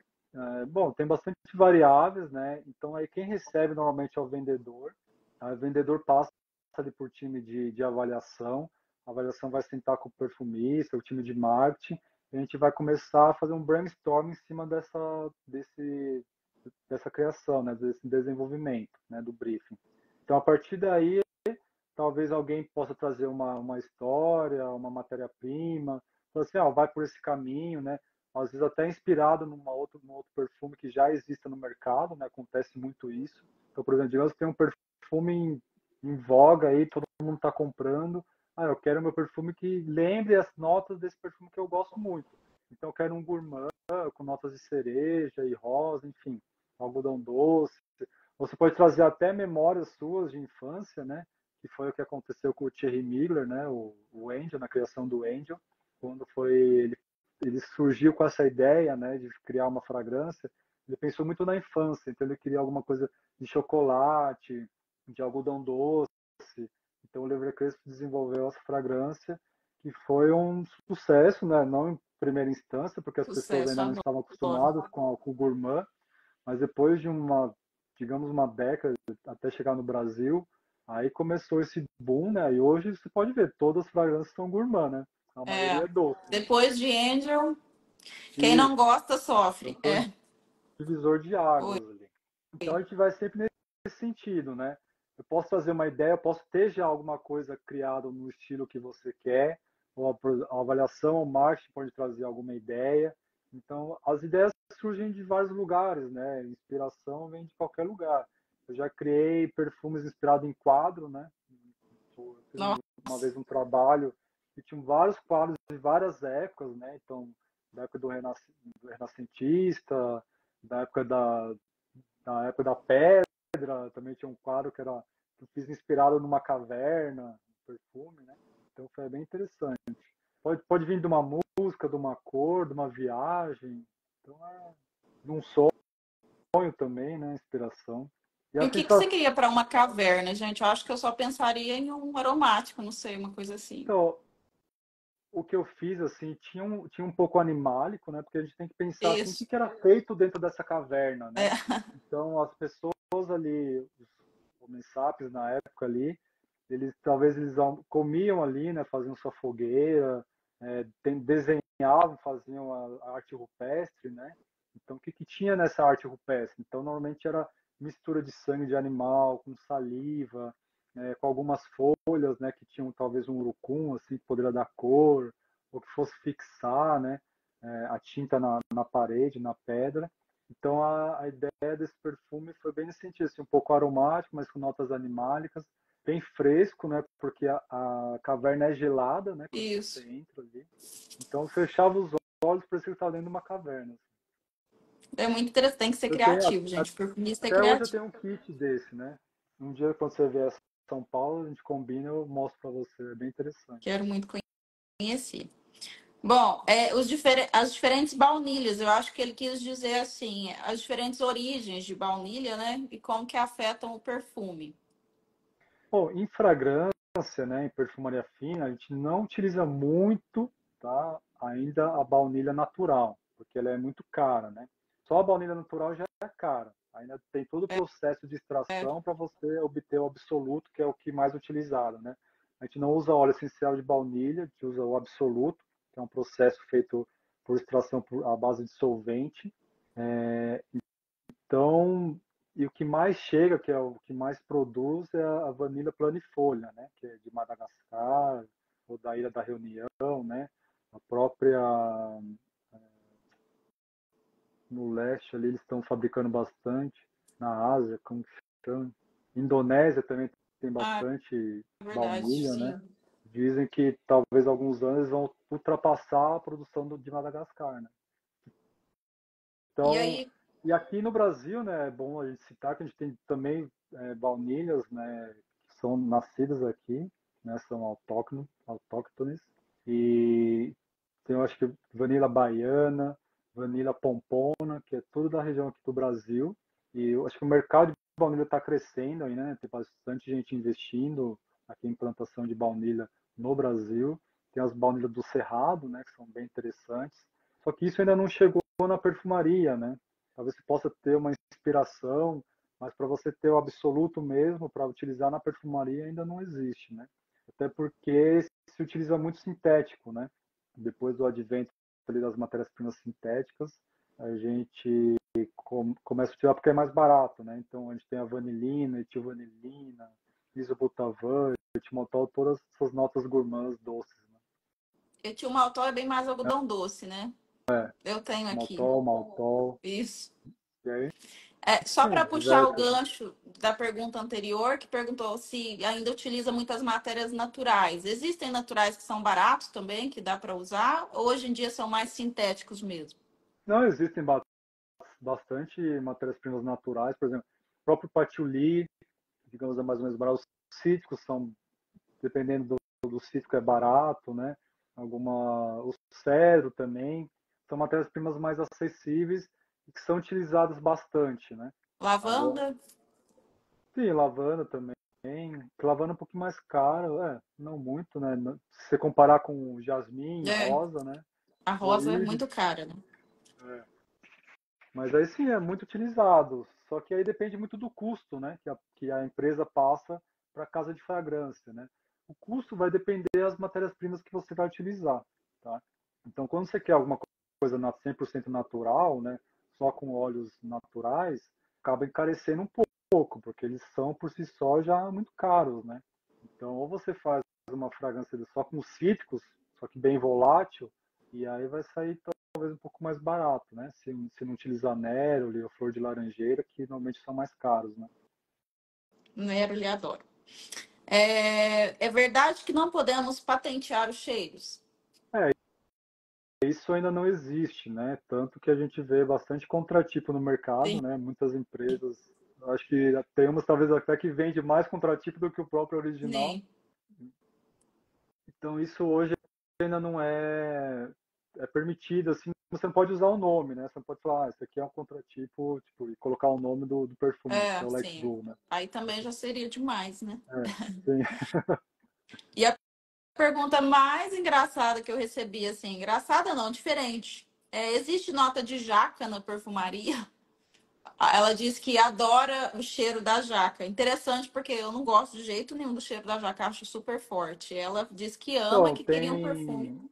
Bom, tem bastante variáveis, né? Então aí quem recebe normalmente é o vendedor. Tá? O vendedor passa ali por time de avaliação. A avaliação vai sentar com o perfumista, o time de marketing. E a gente vai começar a fazer um brainstorm em cima dessa criação, né? Desse desenvolvimento, né? Do briefing. Então a partir daí talvez alguém possa trazer uma história, uma matéria-prima, assim, vai por esse caminho, né? Às vezes até inspirado num outro perfume que já exista no mercado, né? Acontece muito isso. Então, por exemplo, digamos que tem um perfume em voga aí, todo mundo está comprando. Eu quero meu perfume que lembre as notas desse perfume que eu gosto muito. Então, eu quero um gourmand com notas de cereja e rosa, enfim, algodão doce. Você pode trazer até memórias suas de infância, né? Que foi o que aconteceu com o Thierry Mugler, né, o Angel, na criação do Angel, quando ele surgiu com essa ideia, né, de criar uma fragrância. Ele pensou muito na infância, então ele queria alguma coisa de chocolate, de algodão doce. Então o Levre Crespo desenvolveu essa fragrância que foi um sucesso, né, não em primeira instância, porque as pessoas Sucesso, ainda não estavam acostumadas com o gourmand, mas depois de digamos, uma década até chegar no Brasil, aí começou esse boom, né? E hoje você pode ver, todas as fragrâncias são gourmand, né? A É, maioria é doce, né? depois de Angel, quem não Isso. gosta Então sofre. foi um divisor de Oi. águas ali. Então a gente vai sempre nesse sentido, né? Eu posso fazer uma ideia, eu posso ter já alguma coisa criada no estilo que você quer, ou a avaliação, o marketing pode trazer alguma ideia. Então, as ideias surgem de vários lugares, né? Inspiração vem de qualquer lugar. Eu já criei perfumes inspirados em quadro, né? Eu fiz uma Nossa, vez um trabalho que tinha vários quadros de várias épocas, né? Então, da época do renascentista, da época da pedra, também tinha um quadro que eu fiz inspirado numa caverna, um perfume, né? Então foi bem interessante. Pode pode vir de uma música, de uma cor, de uma viagem, então de um sonho também, né? Inspiração. E E a o que você sensação, queria para uma caverna, gente? Eu acho que eu só pensaria em um aromático, não sei, uma coisa assim. o que eu fiz, assim, tinha um pouco animálico, né? Porque a gente tem que pensar, assim, o que Isso. que era feito dentro dessa caverna, É. né? Então, as pessoas ali, os homens sapiens na época ali, talvez eles comiam ali, né? Faziam sua fogueira, desenhavam, faziam a arte rupestre, né? Então, o que que tinha nessa arte rupestre? Então, normalmente era mistura de sangue de animal com saliva, com algumas folhas, né, que tinham talvez um urucum, assim, que poderia dar cor, ou que fosse fixar, né, a tinta na parede, na pedra. Então a ideia desse perfume foi bem nesse sentido, assim, um pouco aromático, mas com notas animálicas, bem fresco, né, porque a caverna é gelada, né, quando você Isso. entra ali. Então fechava os olhos, parecia que estava dentro de uma caverna. É muito interessante, tem que ser Eu tenho, criativo, gente. Perfumista é até hoje eu criativo. tenho um kit desse, né? Um dia quando você vier a São Paulo, a gente combina, eu mostro para você, é bem interessante. Quero muito conhecer. Bom, as diferentes baunilhas, eu acho que ele quis dizer assim, as diferentes origens de baunilha, né? E como que afetam o perfume. Bom, em fragrância, né, em perfumaria fina, a gente não utiliza muito, tá, ainda a baunilha natural, porque ela é muito cara, né? Só a baunilha natural já é cara. Ainda tem todo o processo de É, extração para você obter o absoluto, que é o que mais utilizado, né? A gente não usa óleo essencial de baunilha, a gente usa o absoluto, que é um processo feito por extração à base de solvente. Então, e o que mais chega, que é o que mais produz, é a vanila planifolha, né? Que é de Madagascar, ou da Ilha da Reunião, né? A própria, no leste ali, eles estão fabricando bastante. Na Ásia, como que chama? Indonésia também tem ah, bastante é verdade, baunilha, né? sim. Dizem que talvez alguns anos eles vão ultrapassar a produção de Madagascar, né? E Então, aí, e aqui no Brasil, né, é bom a gente citar que a gente tem também baunilhas, né, que são nascidas aqui, né, são autóctones, e tem, eu acho que vanila baiana, vanila pompona, que é tudo da região aqui do Brasil, e eu acho que o mercado de baunilha está crescendo aí, né, tem bastante gente investindo aqui em plantação de baunilha no Brasil, tem as baunilhas do Cerrado, né, que são bem interessantes, só que isso ainda não chegou na perfumaria, né? Talvez você possa ter uma inspiração, mas para você ter o absoluto mesmo, para utilizar na perfumaria, ainda não existe, né? Até porque se utiliza muito sintético, né? Depois do advento das matérias-primas sintéticas, a gente começa a utilizar porque é mais barato, né? Então a gente tem a vanilina, etilvanilina, isobutavan, etilmaltol, todas essas notas gourmands doces, né? etilmaltol é bem mais algodão doce, né? Eu tenho aqui. Maltol, maltol, Isso. e aí Só tem para puxar o diversas. gancho da pergunta anterior, que perguntou se ainda utiliza muitas matérias naturais. Existem naturais que são baratos também, que dá para usar, ou hoje em dia são mais sintéticos mesmo? Não, existem bastante matérias-primas naturais, por exemplo, o próprio patchouli, digamos, é mais ou menos barato. Os cítricos são, dependendo do cítrico, é barato, né? O cedro também, são matérias-primas mais acessíveis e que são utilizadas bastante, né? Agora, Lavanda? sim, lavanda também. Lavanda é um pouquinho mais caro, não muito, né? Se você comparar com jasmim, É, rosa, né? a rosa é Aí muito cara, né? Mas aí sim é muito utilizado, só que aí depende muito do custo, né, que a empresa passa para a casa de fragrância, né. O custo vai depender das matérias-primas que você vai utilizar, tá? Então, quando você quer alguma coisa 100% natural, né, só com óleos naturais, acaba encarecendo um pouco, porque eles são por si só já muito caros, né. Então, ou você faz uma fragrância só com cítricos, só que bem volátil, e aí vai sair talvez um pouco mais barato, né? Se não utilizar Neroli ou flor de laranjeira, que normalmente são mais caros, né? Nero lhe adoro. É verdade que não podemos patentear os cheiros. É, isso ainda não existe, né? Tanto que a gente vê bastante contratipo no Sim. mercado, né? Muitas empresas, acho que tem umas talvez até que vende mais contratipo do que o próprio original. Sim. Então isso hoje ainda não é permitido, assim, você não pode usar o nome, né? Você não pode falar, esse aqui é um contratipo, tipo, e colocar o nome do perfume, que é o Let Sim. Go, né? Aí também já seria demais, né? Sim. E a pergunta mais engraçada que eu recebi, assim, engraçada não, diferente. Existe nota de jaca na perfumaria? Ela diz que adora o cheiro da jaca. Interessante, porque eu não gosto de jeito nenhum do cheiro da jaca, acho super forte. Ela diz que ama e Então, que queria um perfume.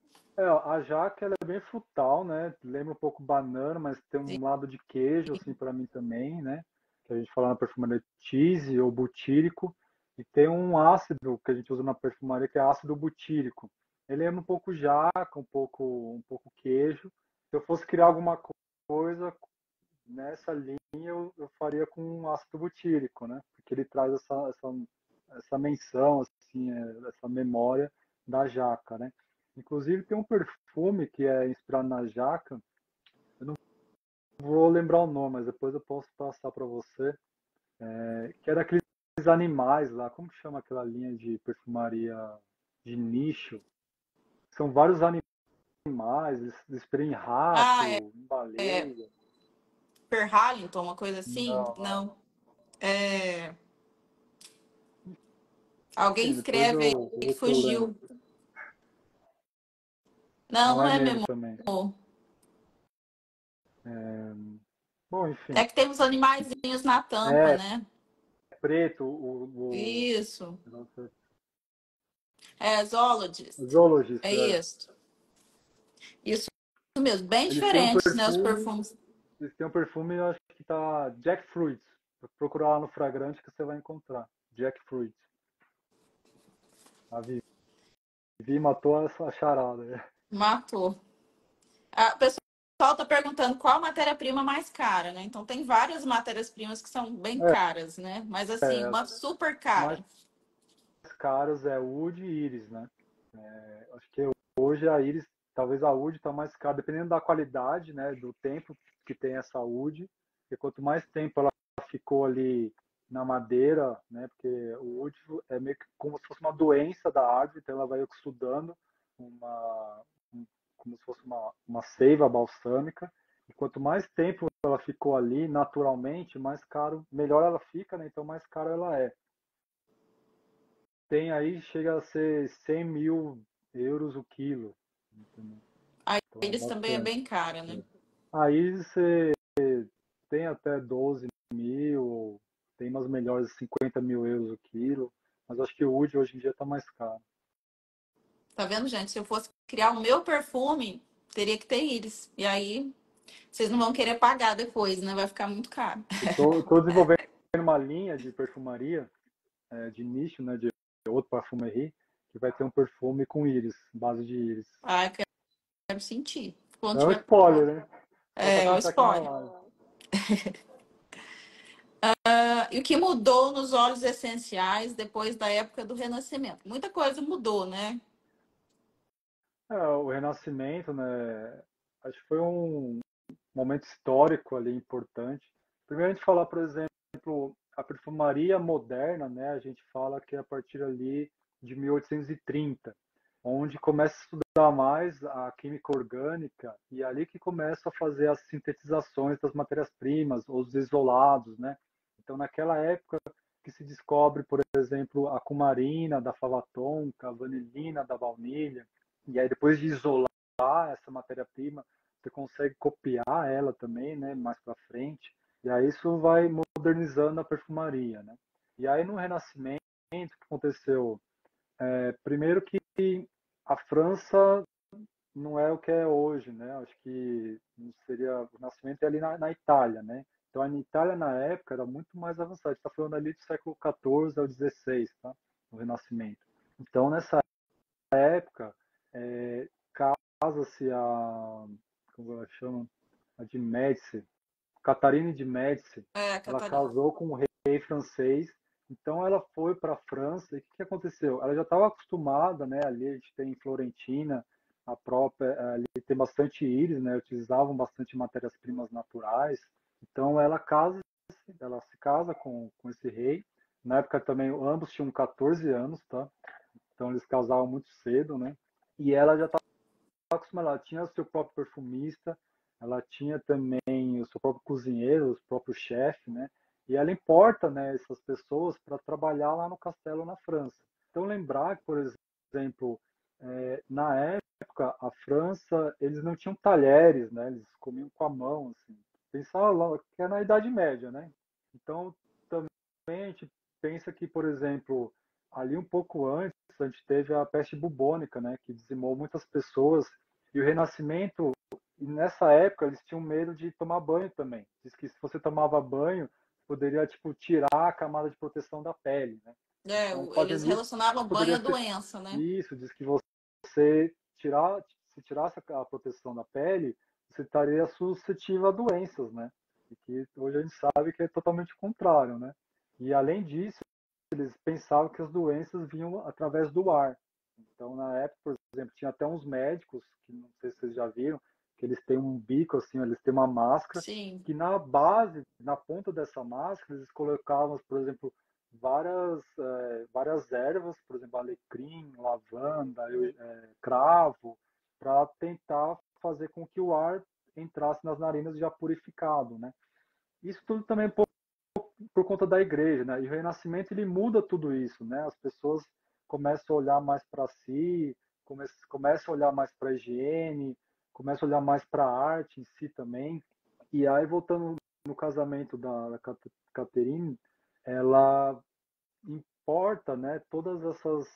a jaca, ela é bem frutal, né? Lembra um pouco banana, mas tem um lado de queijo, assim, para mim também, né? Que a gente fala na perfumaria cheese ou butírico. E tem um ácido que a gente usa na perfumaria, que é ácido butírico. Ele lembra um pouco jaca, um pouco queijo. Se eu fosse criar alguma coisa nessa linha, eu faria com ácido butírico, né? Porque ele traz essa menção, assim, essa memória da jaca, né? Inclusive tem um perfume que é inspirado na jaca, eu não vou lembrar o nome, mas depois eu posso passar para você, que é daqueles animais lá, como que chama aquela linha de perfumaria de nicho? São vários animais, eles sprayam em Ah, rato, em é baleia. Per Harlington, uma coisa assim? Não, não. Não. É, alguém Enfim, depois escreve aí eu vou que ver se eu lembro. fugiu. Não, Não não é é mesmo mesmo. também. Bom, enfim. É que tem uns animaizinhos na tampa, É né? preto Isso. nossa, É o zoologist. zoologist, É isso. Isso mesmo. Bem eles têm um diferentes, né? Os perfume, perfumes. eles têm um perfume, eu acho que tá Jackfruit. Procurar lá no fragrante que você vai encontrar. Jackfruit. A Vivi matou essa charada. Né? Matou. O pessoal tá perguntando qual a matéria-prima mais cara, né? Então tem várias matérias-primas que são bem caras, né? Mas assim, As uma super mais cara. caras é Oud e Iris, né? Acho que hoje a Iris, talvez a Oud está mais cara, dependendo da qualidade, né? Do tempo que tem essa Oud. E quanto mais tempo ela ficou ali na madeira, né? Porque o Oud é meio que como se fosse uma doença da árvore, então ela vai estudando uma, como se fosse uma seiva balsâmica. E quanto mais tempo ela ficou ali naturalmente, mais caro, melhor ela fica, né? Então mais caro ela é. Tem aí, chega a ser 100 mil euros o quilo. Entendeu? A Então é Iris também é bastante. bem cara, né? Aí você tem até 12 mil, tem umas melhores 50 mil euros o quilo, mas acho que o Wood hoje em dia está mais caro. Tá vendo, gente? Se eu fosse criar o meu perfume, teria que ter Iris. E aí, vocês não vão querer pagar depois, né? Vai ficar muito caro. Estou desenvolvendo uma linha de perfumaria, de nicho, né, de outro parfumerie, que vai ter um perfume com íris, base de íris. Ah, eu quero sentir. Quando É um tiver. spoiler, né? Só para quem Ó, está aqui na spoiler. live. E o que mudou nos óleos essenciais depois da época do Renascimento? Muita coisa mudou, né? O Renascimento, né? Acho que foi um momento histórico ali importante. Primeiro a gente falar, por exemplo, a perfumaria moderna, né? A gente fala que é a partir ali de 1830, onde começa a estudar mais a química orgânica e é ali que começa a fazer as sintetizações das matérias-primas, os isolados, né? Então naquela época que se descobre, por exemplo, a cumarina da fava tonka, a vanilina da baunilha, e aí depois de isolar essa matéria-prima, você consegue copiar ela também, né, mais para frente. E aí isso vai modernizando a perfumaria, né? E aí no Renascimento, o que aconteceu? Primeiro que a França não é o que é hoje, né? Acho que não seria o Renascimento é ali na Itália, né? Então a Itália na época era muito mais avançada. A gente está falando ali do século XIV ao XVI, tá? O Renascimento. Então nessa época casa-se como ela chama, a de Médici, Catarina de Médici, ela Catarina. casou com um rei francês, então ela foi para a França, e o que, que aconteceu? Ela já estava acostumada, né, ali a gente tem em Florentina, a própria, ali tem bastante íris, né, utilizavam bastante matérias-primas naturais, então ela se casa com esse rei, na época também ambos tinham 14 anos, tá? Então eles casavam muito cedo, né? E ela já estava próxima, ela tinha o seu próprio perfumista, ela tinha também o seu próprio cozinheiro, o próprio chefe, né? E ela importa, né, essas pessoas para trabalhar lá no castelo na França. Então, lembrar que, por exemplo, na época, a França, eles não tinham talheres, né? Eles comiam com a mão, assim. Pensar lá que é na Idade Média, né? Então, também a gente pensa que, por exemplo, ali um pouco antes, a gente teve a peste bubônica, né? Que dizimou muitas pessoas. E o Renascimento, e nessa época, eles tinham medo de tomar banho também. Diz que se você tomava banho, poderia, tipo, tirar a camada de proteção da pele, né? Então, Eles fazendo isso, relacionavam banho poderia à ser doença, né? isso, diz que você se tirasse a proteção da pele, você estaria suscetível a doenças, né? E que hoje a gente sabe que é totalmente o contrário, né? E além disso, eles pensavam que as doenças vinham através do ar. Então, na época, por exemplo, tinha até uns médicos, que não sei se vocês já viram, que eles têm um bico assim, eles têm uma máscara, Sim. que na base, na ponta dessa máscara, eles colocavam, por exemplo, várias ervas, por exemplo, alecrim, lavanda, cravo, para tentar fazer com que o ar entrasse nas narinas já purificado, né? Isso tudo também por conta da igreja, né? E o Renascimento ele muda tudo isso, né? As pessoas começam a olhar mais para si, começam a olhar mais para a higiene, começam a olhar mais para a arte em si também. E aí voltando no casamento da Catherine, ela importa, né? Todas essas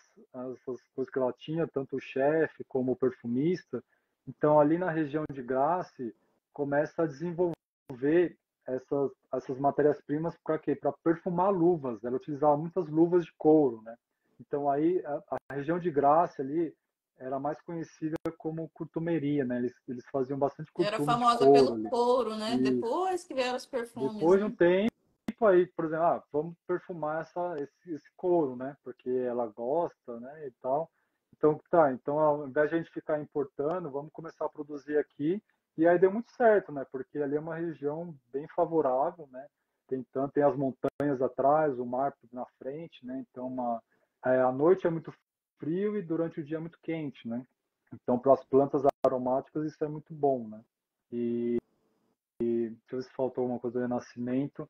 coisas que ela tinha, tanto o chefe como o perfumista. Então ali na região de Grasse começa a desenvolver essas matérias-primas para quê? Para perfumar luvas. Ela utilizava muitas luvas de couro, né? Então aí a região de Graça ali era mais conhecida como costumeria, né? Eles faziam bastante Era costume de famosa couro pelo ali. couro, né? E Depois que vieram os perfumes, depois de um né? tempo aí, por exemplo, vamos perfumar esse couro, né? Porque ela gosta, né? E tal. Então, tá. Então, ao invés de a gente ficar importando, vamos começar a produzir aqui. E aí deu muito certo, né? Porque ali é uma região bem favorável, né? Tem as montanhas atrás, o mar na frente, né? Então, à noite é muito frio e durante o dia é muito quente, né? Então, para as plantas aromáticas isso é muito bom, né? E deixa eu ver se faltou alguma coisa do Renascimento.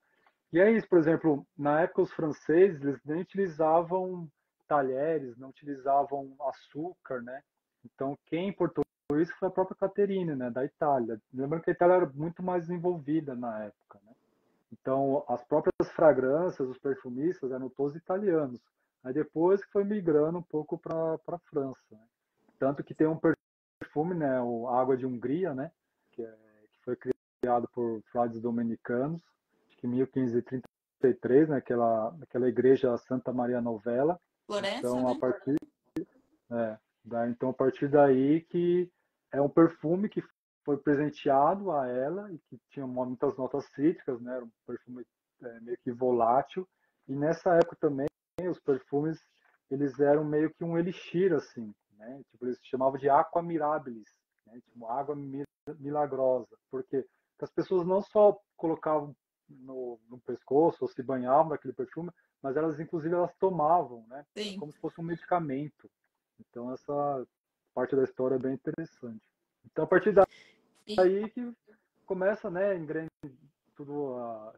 E é isso, por exemplo, na época os franceses eles nem utilizavam talheres, não utilizavam açúcar, né? Então quem importou isso foi a própria Caterina, né, da Itália. Lembrando que a Itália era muito mais desenvolvida na época, né? Então as próprias fragrâncias, os perfumistas eram todos italianos. Aí depois que foi migrando um pouco para a França, né? Tanto que tem um perfume, né, o Água de Hungria, né, que foi criado por frades dominicanos, acho que em 1533, né, aquela igreja Santa Maria Novella. Florença, Então, né? então, a partir daí que é um perfume que foi presenteado a ela e que tinha muitas notas cítricas, né, era um perfume meio que volátil. E nessa época também, os perfumes, eles eram meio que um elixir, assim, né? Tipo, eles chamavam de aqua mirabilis, né? Tipo, água milagrosa. Porque as pessoas não só colocavam no pescoço ou se banhavam naquele perfume, mas elas, inclusive, elas tomavam, né? É Sim. como se fosse um medicamento. Então, essa parte da história é bem interessante. Então, a partir E, daí que começa, né, tudo a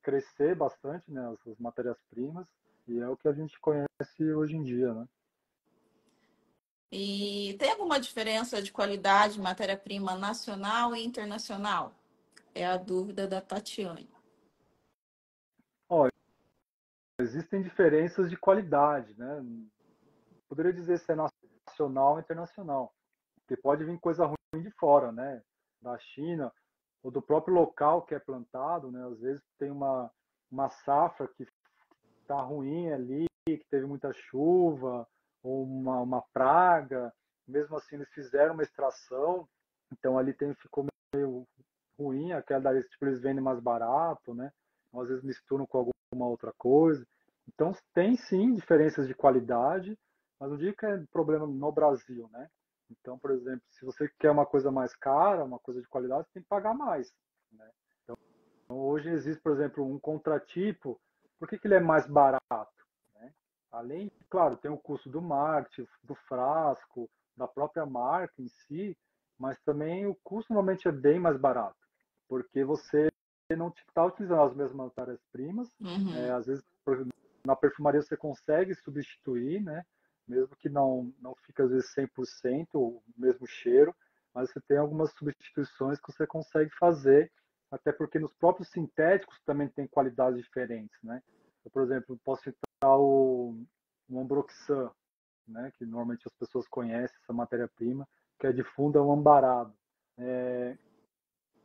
crescer bastante, né, as matérias-primas, e é o que a gente conhece hoje em dia, né? e tem alguma diferença de qualidade de matéria-prima nacional e internacional? É a dúvida da Tatiane. Ó, existem diferenças de qualidade, né? Poderia dizer se é nacional ou internacional, porque pode vir coisa ruim de fora, né? Da China ou do próprio local que é plantado, né? Às vezes tem uma safra que está ruim ali, que teve muita chuva ou uma praga, mesmo assim eles fizeram uma extração, então ali ficou meio ruim, aquela daí tipo, eles vendem mais barato, né? Às vezes misturam com alguma outra coisa. Então tem sim diferenças de qualidade, mas não digo que é problema no Brasil, né? Então, por exemplo, se você quer uma coisa mais cara, uma coisa de qualidade, você tem que pagar mais, né? Então, hoje existe, por exemplo, um contratipo. Por que ele é mais barato? Né? Além, claro, tem o custo do marketing, do frasco, da própria marca em si, mas também o custo normalmente é bem mais barato, porque você não está utilizando as mesmas matérias-primas. Uhum. Às vezes, na perfumaria você consegue substituir, né? Mesmo que não fique às vezes 100% o mesmo cheiro, mas você tem algumas substituições que você consegue fazer, até porque nos próprios sintéticos também tem qualidades diferentes, né? Eu, por exemplo, posso citar o Ambroxan, né? Que normalmente as pessoas conhecem essa matéria-prima, que é de fundo, é um ambarado.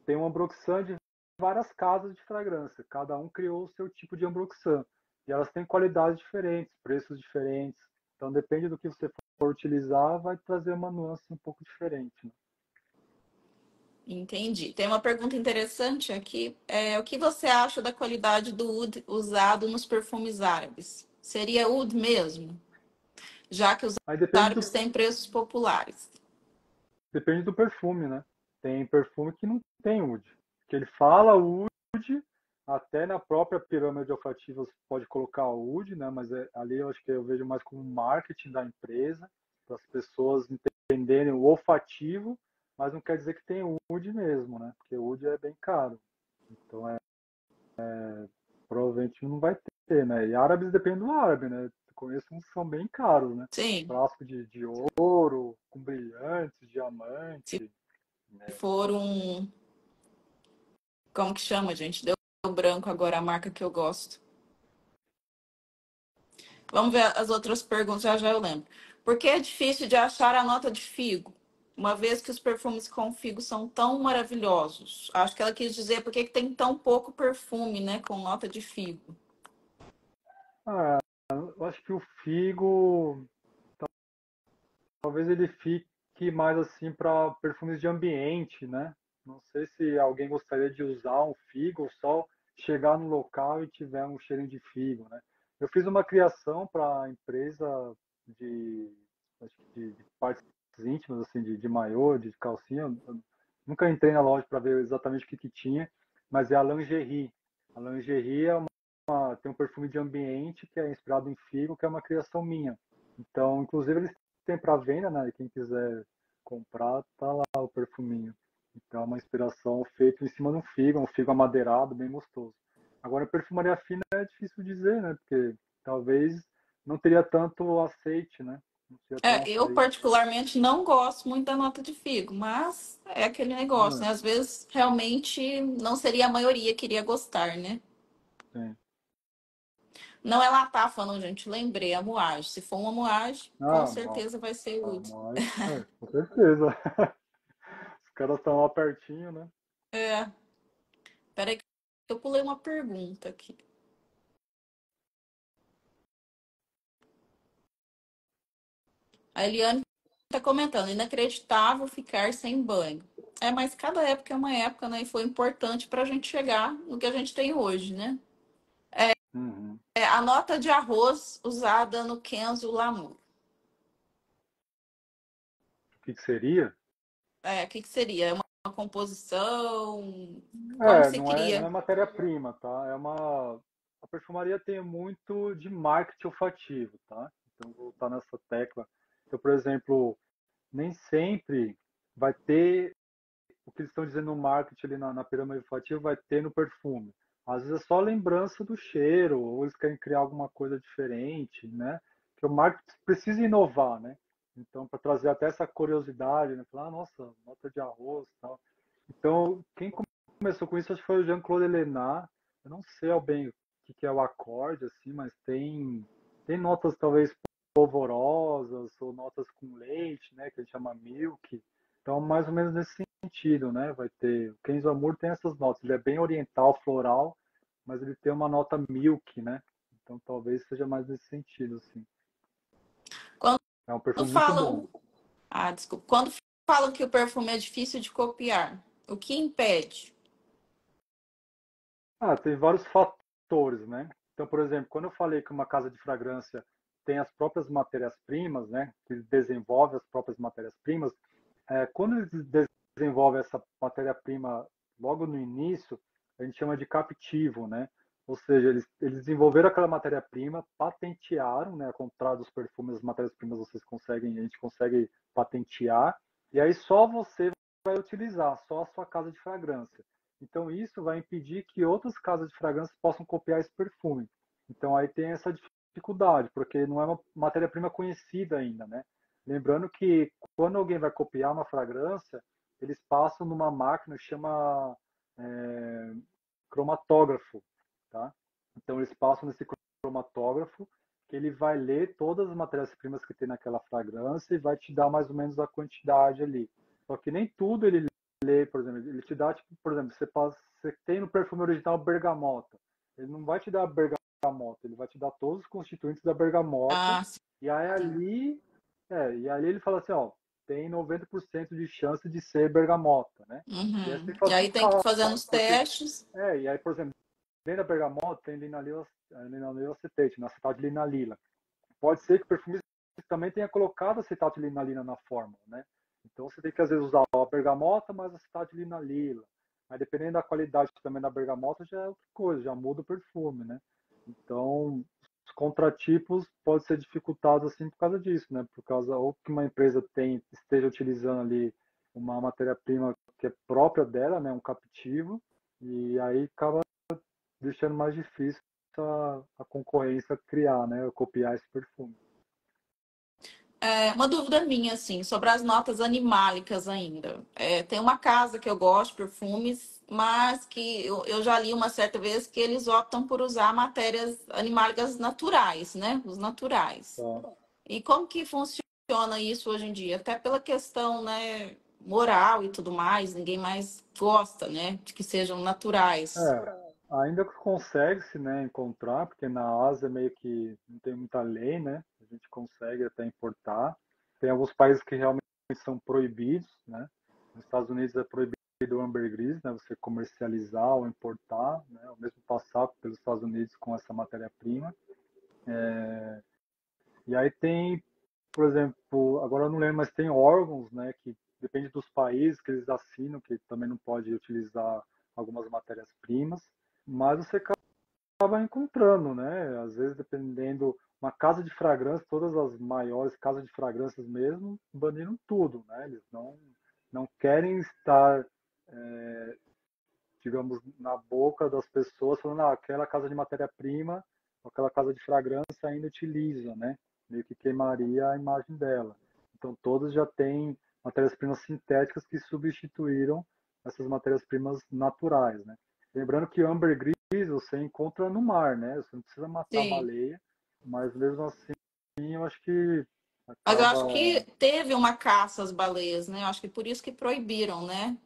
Tem um Ambroxan de várias casas de fragrância. Cada um criou o seu tipo de Ambroxan. E elas têm qualidades diferentes, preços diferentes. Então, depende do que você for utilizar, vai trazer uma nuance um pouco diferente, né? Entendi. Tem uma pergunta interessante aqui. O que você acha da qualidade do oud usado nos perfumes árabes? Seria oud mesmo? Já que os Aí árabes têm preços populares. depende do perfume, né? Tem perfume que não tem oud. Que ele fala oud, até na própria pirâmide olfativa você pode colocar oud, né? Mas ali eu acho que eu vejo mais como marketing da empresa, para as pessoas entenderem o olfativo, mas não quer dizer que tem oud mesmo, né? Porque oud é bem caro. Então provavelmente não vai ter, né? E árabes depende do árabe, né? Eu conheço uns que são bem caros, né? Sim, Frasco de ouro, com brilhantes, se diamante, né? for um. Como que chama, gente? Deu branco agora a marca que eu gosto. Vamos ver as outras perguntas, já já eu lembro. Por que é difícil de achar a nota de figo? Uma vez que os perfumes com figo são tão maravilhosos. Acho que ela quis dizer por que que tem tão pouco perfume, né, com nota de figo. Ah, eu acho que o figo, talvez ele fique mais assim para perfumes de ambiente, né? Não sei se alguém gostaria de usar um figo ou só chegar no local e tiver um cheirinho de figo, né? Eu fiz uma criação para a empresa de, acho que de partes íntimas, assim, de maiô, de calcinha. Eu nunca entrei na loja para ver exatamente o que tinha, mas é a lingerie. A lingerie tem um perfume de ambiente que é inspirado em figo, que é uma criação minha. Então, inclusive, eles têm para venda, né? Quem quiser comprar, tá lá o perfuminho. Então, é uma inspiração feita em cima de um figo amadeirado, bem gostoso. Agora, perfumaria fina é difícil dizer, né? Porque talvez não teria tanto aceite, né? Não seria tão Eu aceite. particularmente não gosto muito da nota de figo, mas é aquele negócio, Ah, né? Às vezes realmente não seria a maioria que iria gostar, né? sim. Não é latafa, não, gente. Lembrei, é moagem. Se for uma moagem, com Ah, certeza vai ser útil. mas, com certeza. Os caras estão lá pertinho, né? É, peraí que eu pulei uma pergunta aqui. A Eliane está comentando, inacreditável ficar sem banho. Mas cada época é uma época, né? E foi importante para a gente chegar no que a gente tem hoje, né? Uhum. A nota de arroz usada no Kenzo Lamour. O que seria? O que que seria? É uma composição? Como se Não é cria? matéria-prima, tá? A perfumaria tem muito de marketing olfativo, tá? Então, vou voltar nessa tecla. Então, por exemplo, nem sempre vai ter o que eles estão dizendo no marketing ali na pirâmide olfativa, vai ter no perfume. Às vezes é só lembrança do cheiro, ou eles querem criar alguma coisa diferente, né? Que o marketing precisa inovar, né? Então, para trazer até essa curiosidade, né? Falar, nossa, nota de arroz e tal. Então, quem começou com isso acho que foi o Jean-Claude Ellena. Eu não sei ao bem o que é o acorde, assim, mas tem notas talvez polvorosas ou notas com leite, né? Que a gente chama milk. Então, mais ou menos nesse sentido, né? Vai ter. O Kenzo Amur tem essas notas. Ele é bem oriental, floral, mas ele tem uma nota milk, né? Então, talvez seja mais nesse sentido, assim. Quando É um perfume muito bom. falam, desculpa, quando falam que o perfume é difícil de copiar, o que impede? Tem vários fatores, né? Então, por exemplo, quando eu falei que uma casa de fragrância tem as próprias matérias-primas, né? Que desenvolve as próprias matérias-primas, quando eles desenvolvem essa matéria-prima logo no início, a gente chama de captivo, né? Ou seja, eles desenvolveram aquela matéria-prima, patentearam, né? Ao contrário dos perfumes, as matérias-primas a gente consegue patentear, e aí só você vai utilizar, só a sua casa de fragrância. Então isso vai impedir que outras casas de fragrância possam copiar esse perfume. Então aí tem essa dificuldade, porque não é uma matéria-prima conhecida ainda, né? Lembrando que quando alguém vai copiar uma fragrância, eles passam numa máquina que chama é, cromatógrafo, tá? Então eles passam nesse cromatógrafo que ele vai ler todas as matérias-primas que tem naquela fragrância e vai te dar mais ou menos a quantidade ali. Só que nem tudo ele lê, por exemplo, ele te dá, tipo, por exemplo, você tem no perfume original bergamota. Ele não vai te dar bergamota, ele vai te dar todos os constituintes da bergamota. Ah, E aí sim. ali ele fala assim, ó, tem 90% de chance de ser bergamota, né? E aí você tem Uhum. que E aí tem que ir falsificar, fazendo os porque testes. e aí, por exemplo, dentro da bergamota tem linalil acetate, no acetal de linalila. Pode ser que o perfumista também tenha colocado acetato de linalina na fórmula, né? Então você tem que às vezes usar a bergamota mais acetato de linalila. Aí dependendo da qualidade também da bergamota já é outra coisa, já muda o perfume, né? Então os contratipos podem ser dificultados assim por causa disso, né? Por causa ou que uma empresa esteja utilizando ali uma matéria-prima que é própria dela, né? Um captivo, e aí acaba deixando mais difícil a concorrência criar, né? Copiar esse perfume. É, uma dúvida minha, assim, sobre as notas animálicas ainda. É, tem uma casa que eu gosto de perfumes, mas que eu já li uma certa vez que eles optam por usar matérias animálicas naturais, né? Os naturais. Tá? E como que funciona isso hoje em dia? Até pela questão, né, moral e tudo mais, ninguém mais gosta, né, de que sejam naturais. Ainda consegue-se, né, encontrar, porque na Ásia meio que não tem muita lei, né? A gente consegue até importar. Tem alguns países que realmente são proibidos, né? Nos Estados Unidos é proibido o ambergris, né? Você comercializar ou importar, né? Ou mesmo passar pelos Estados Unidos com essa matéria-prima. E aí tem, por exemplo, agora eu não lembro, mas tem órgãos, né, que depende dos países que eles assinam, que também não pode utilizar algumas matérias-primas, mas você acaba encontrando, né? Às vezes, dependendo, uma casa de fragrância, todas as maiores casas de fragrâncias mesmo, baniram tudo, né? Eles não querem estar, digamos, na boca das pessoas falando, ah, aquela casa de matéria-prima, aquela casa de fragrância ainda utiliza, né? Meio que queimaria a imagem dela. Então, todos já têm matérias-primas sintéticas que substituíram essas matérias-primas naturais, né? Lembrando que ambergris você encontra no mar, né? Você não precisa matar a Sim. baleia, mas mesmo assim, eu acho que Mas eu acho acaba. que teve uma caça às baleias, né? Eu acho que por isso que proibiram, né?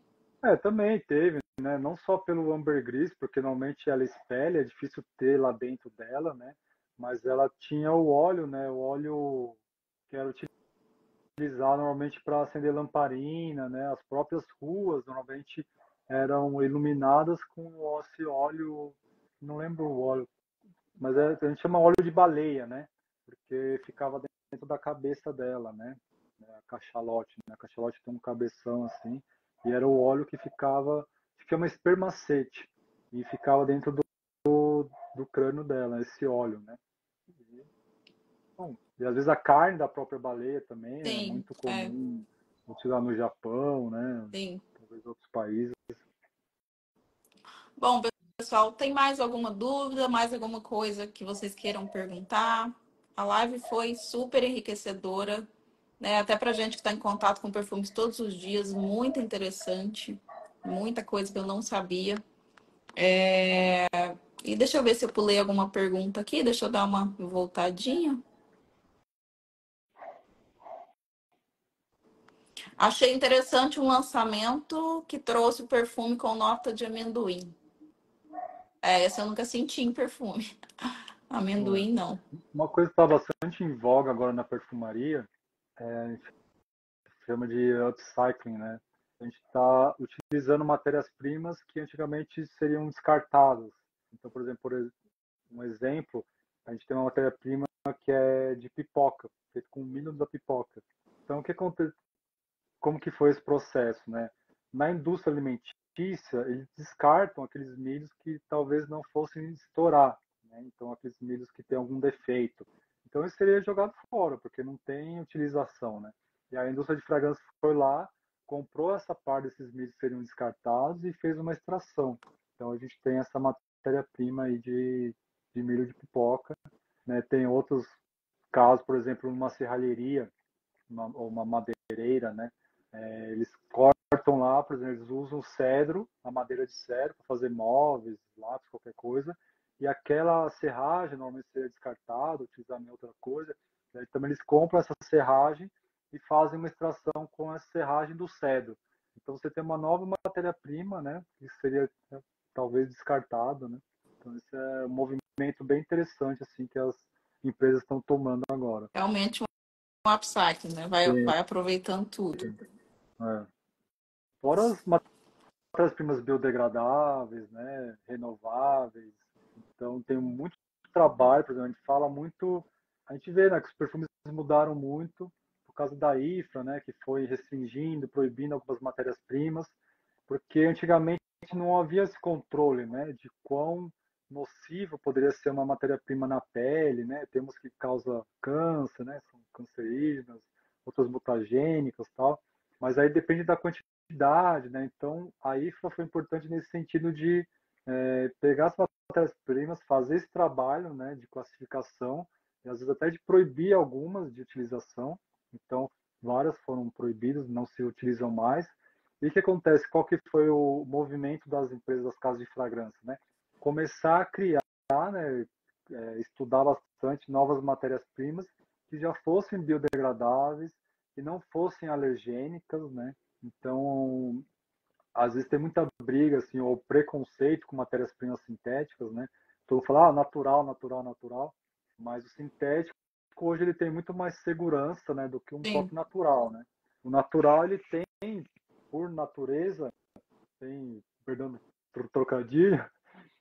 Também teve, né? Não só pelo ambergris, porque normalmente ela espelha, é difícil ter lá dentro dela, né? Mas ela tinha o óleo, né? O óleo que era utilizado normalmente para acender lamparina, né? As próprias ruas normalmente eram iluminadas com esse óleo, não lembro o óleo, mas a gente chama óleo de baleia, né? Porque ficava dentro da cabeça dela, né? A cachalote, né? A cachalote tem um cabeção assim, e era o óleo que ficava, se chama espermacete, e ficava dentro do crânio dela, esse óleo, né? E, bom, e às vezes a carne da própria baleia também é Sim, muito comum utilizar no Japão, né? sim. Talvez outros países. Bom, pessoal, tem mais alguma dúvida, mais alguma coisa que vocês queiram perguntar? A live foi super enriquecedora, né? Até para gente que está em contato com perfumes todos os dias, muito interessante, muita coisa que eu não sabia. E deixa eu ver se eu pulei alguma pergunta aqui, deixa eu dar uma voltadinha. Achei interessante um lançamento que trouxe o perfume com nota de amendoim. É, essa eu nunca senti em perfume. É. Amendoim, não. Uma coisa que está bastante em voga agora na perfumaria chama de upcycling, né? A gente está utilizando matérias-primas que antigamente seriam descartadas. Então, por exemplo, um exemplo, a gente tem uma matéria-prima que é de pipoca, feita com milho da pipoca. Então, o que acontece? Como que foi esse processo, né? Na indústria alimentícia, notícia, eles descartam aqueles milhos que talvez não fossem estourar, né? Então, aqueles milhos que têm algum defeito. Então, isso seria jogado fora, porque não tem utilização, né? E a indústria de fragrância foi lá, comprou essa parte desses milhos que seriam descartados e fez uma extração. Então, a gente tem essa matéria-prima aí de milho de pipoca, né? Tem outros casos, por exemplo, numa serralheria, uma madeireira, né? Eles cortam lá, por exemplo, eles usam cedro, a madeira de cedro, para fazer móveis, lápis, qualquer coisa, e aquela serragem normalmente seria descartada, utilizada em outra coisa. Daí também eles compram essa serragem e fazem uma extração com essa serragem do cedro. Então você tem uma nova matéria-prima, né? Que seria talvez descartada, né? Então esse é um movimento bem interessante assim que as empresas estão tomando agora. Realmente um upcycling, né? Sim, Vai aproveitando tudo. é. Fora as matérias-primas biodegradáveis, né, renováveis. Então tem muito trabalho, por exemplo, a gente fala muito, a gente vê, né, que os perfumes mudaram muito por causa da IFRA, né, que foi restringindo, proibindo algumas matérias-primas, porque antigamente não havia esse controle, né, de quão nocivo poderia ser uma matéria-prima na pele, né? Temos que causa câncer, né? São cancerígenas, outras mutagênicas, tal. Mas aí depende da quantidade, né? Então a IFA foi importante nesse sentido de pegar as matérias-primas, fazer esse trabalho, né, de classificação e às vezes até de proibir algumas de utilização. Então várias foram proibidas, não se utilizam mais. E o que acontece? Qual que foi o movimento das empresas, das casas de fragrância, né? Começar a criar, né, estudar bastante novas matérias-primas que já fossem biodegradáveis, que não fossem alergênicas, né? Então, às vezes tem muita briga, assim, ou preconceito com matérias-primas sintéticas, né? Todo mundo fala, natural, natural, natural, mas o sintético hoje ele tem muito mais segurança, né, do que um Sim. próprio natural, né? O natural ele tem, por natureza, tem, perdão por trocadilho,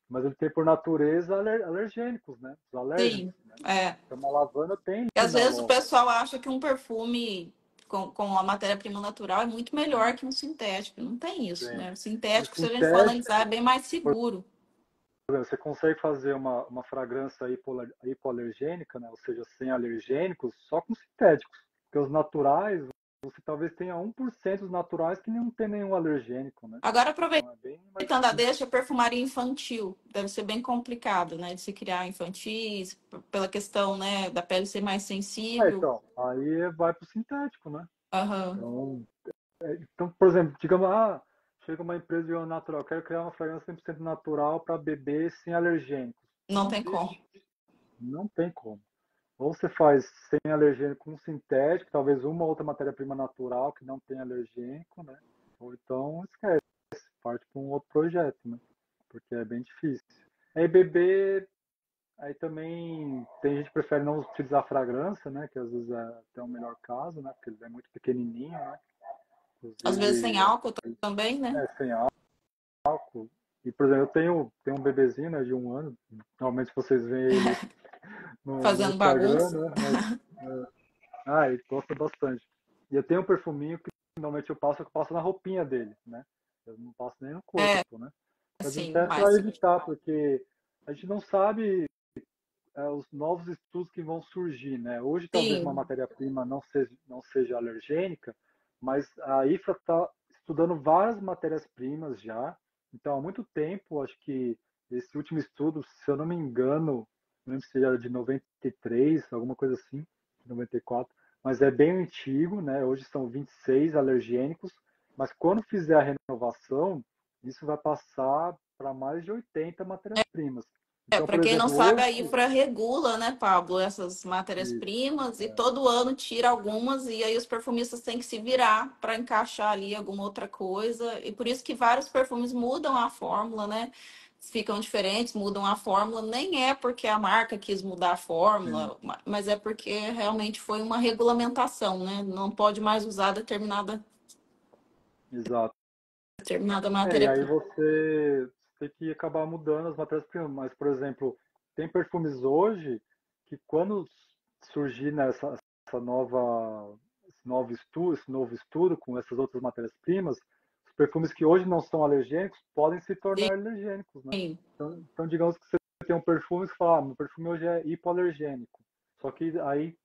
mas ele tem por natureza alergênicos, né? Os Sim, alérgenos, né? é. Então, uma lavanda tem E às vezes o linalol. pessoal acha que um perfume com a matéria-prima natural é muito melhor que um sintético. Não tem isso, Tem. né? O O sintético, se a gente for sintético, analisar, é bem mais seguro. você consegue fazer uma fragrância hipoalergênica, né? Ou seja, sem alergênicos, só com sintéticos. Porque os naturais, você talvez tenha 1% dos naturais que não tem nenhum alergênico, né? Agora, Então é bem mais aproveitando a difícil. deixa, perfumaria infantil. Deve ser bem complicado, né? De se criar infantis, pela questão, né, da pele ser mais sensível. Então, aí vai para o sintético, né? Aham. Então, então, por exemplo, digamos, chega uma empresa de natural, quero criar uma fragrância 100% natural para bebê sem alergênicos. Não Não tem como. existe, não tem como. Ou você faz sem alergênico com sintético, talvez uma ou outra matéria-prima natural que não tem alergênico, né? Ou então esquece, parte para um outro projeto, né? Porque é bem difícil. Aí bebê, aí também tem gente que prefere não utilizar fragrância, né? Que às vezes é até o melhor caso, né? Porque ele é muito pequenininho, né? Às vezes sem Inclusive, álcool também, né? sem álcool. E, por exemplo, eu tenho um bebezinho, né, de 1 ano. Normalmente vocês veem ele no Fazendo Instagram, bagunça. né? Ele gosta bastante. E eu tenho um perfuminho que normalmente eu passo na roupinha dele, né? Eu não passo nem no É, corpo, né? Mas assim, até para mas evitar, porque a gente não sabe os novos estudos que vão surgir, né? Hoje talvez uma sim. matéria-prima não seja alergênica, mas a IFRA está estudando várias matérias-primas já. Então, há muito tempo, acho que esse último estudo, se eu não me engano, não lembro se era de 93, alguma coisa assim, 94, mas é bem antigo, né? Hoje são 26 alergênicos, mas quando fizer a renovação, isso vai passar para mais de 80 matérias-primas. É, Então, para por quem não exemplo, sabe, a hoje, Infra regula, né, Pablo, essas isso, matérias-primas e todo ano tira algumas e aí os perfumistas têm que se virar para encaixar ali alguma outra coisa. E por isso que vários perfumes mudam a fórmula, né? Ficam diferentes, mudam a fórmula. Nem é porque a marca quis mudar a sim, fórmula, mas é porque realmente foi uma regulamentação, né? Não pode mais usar exato. determinada E aí matéria-prima. você tem que acabar mudando as matérias-primas. Mas, por exemplo, tem perfumes hoje que quando surgir essa nova, esse novo estudo com essas outras matérias-primas, os perfumes que hoje não são alergênicos podem se tornar alergênicos, né? Sim. Então, digamos que você tem um perfume que fala, meu perfume hoje é hipoalergênico. Só que aí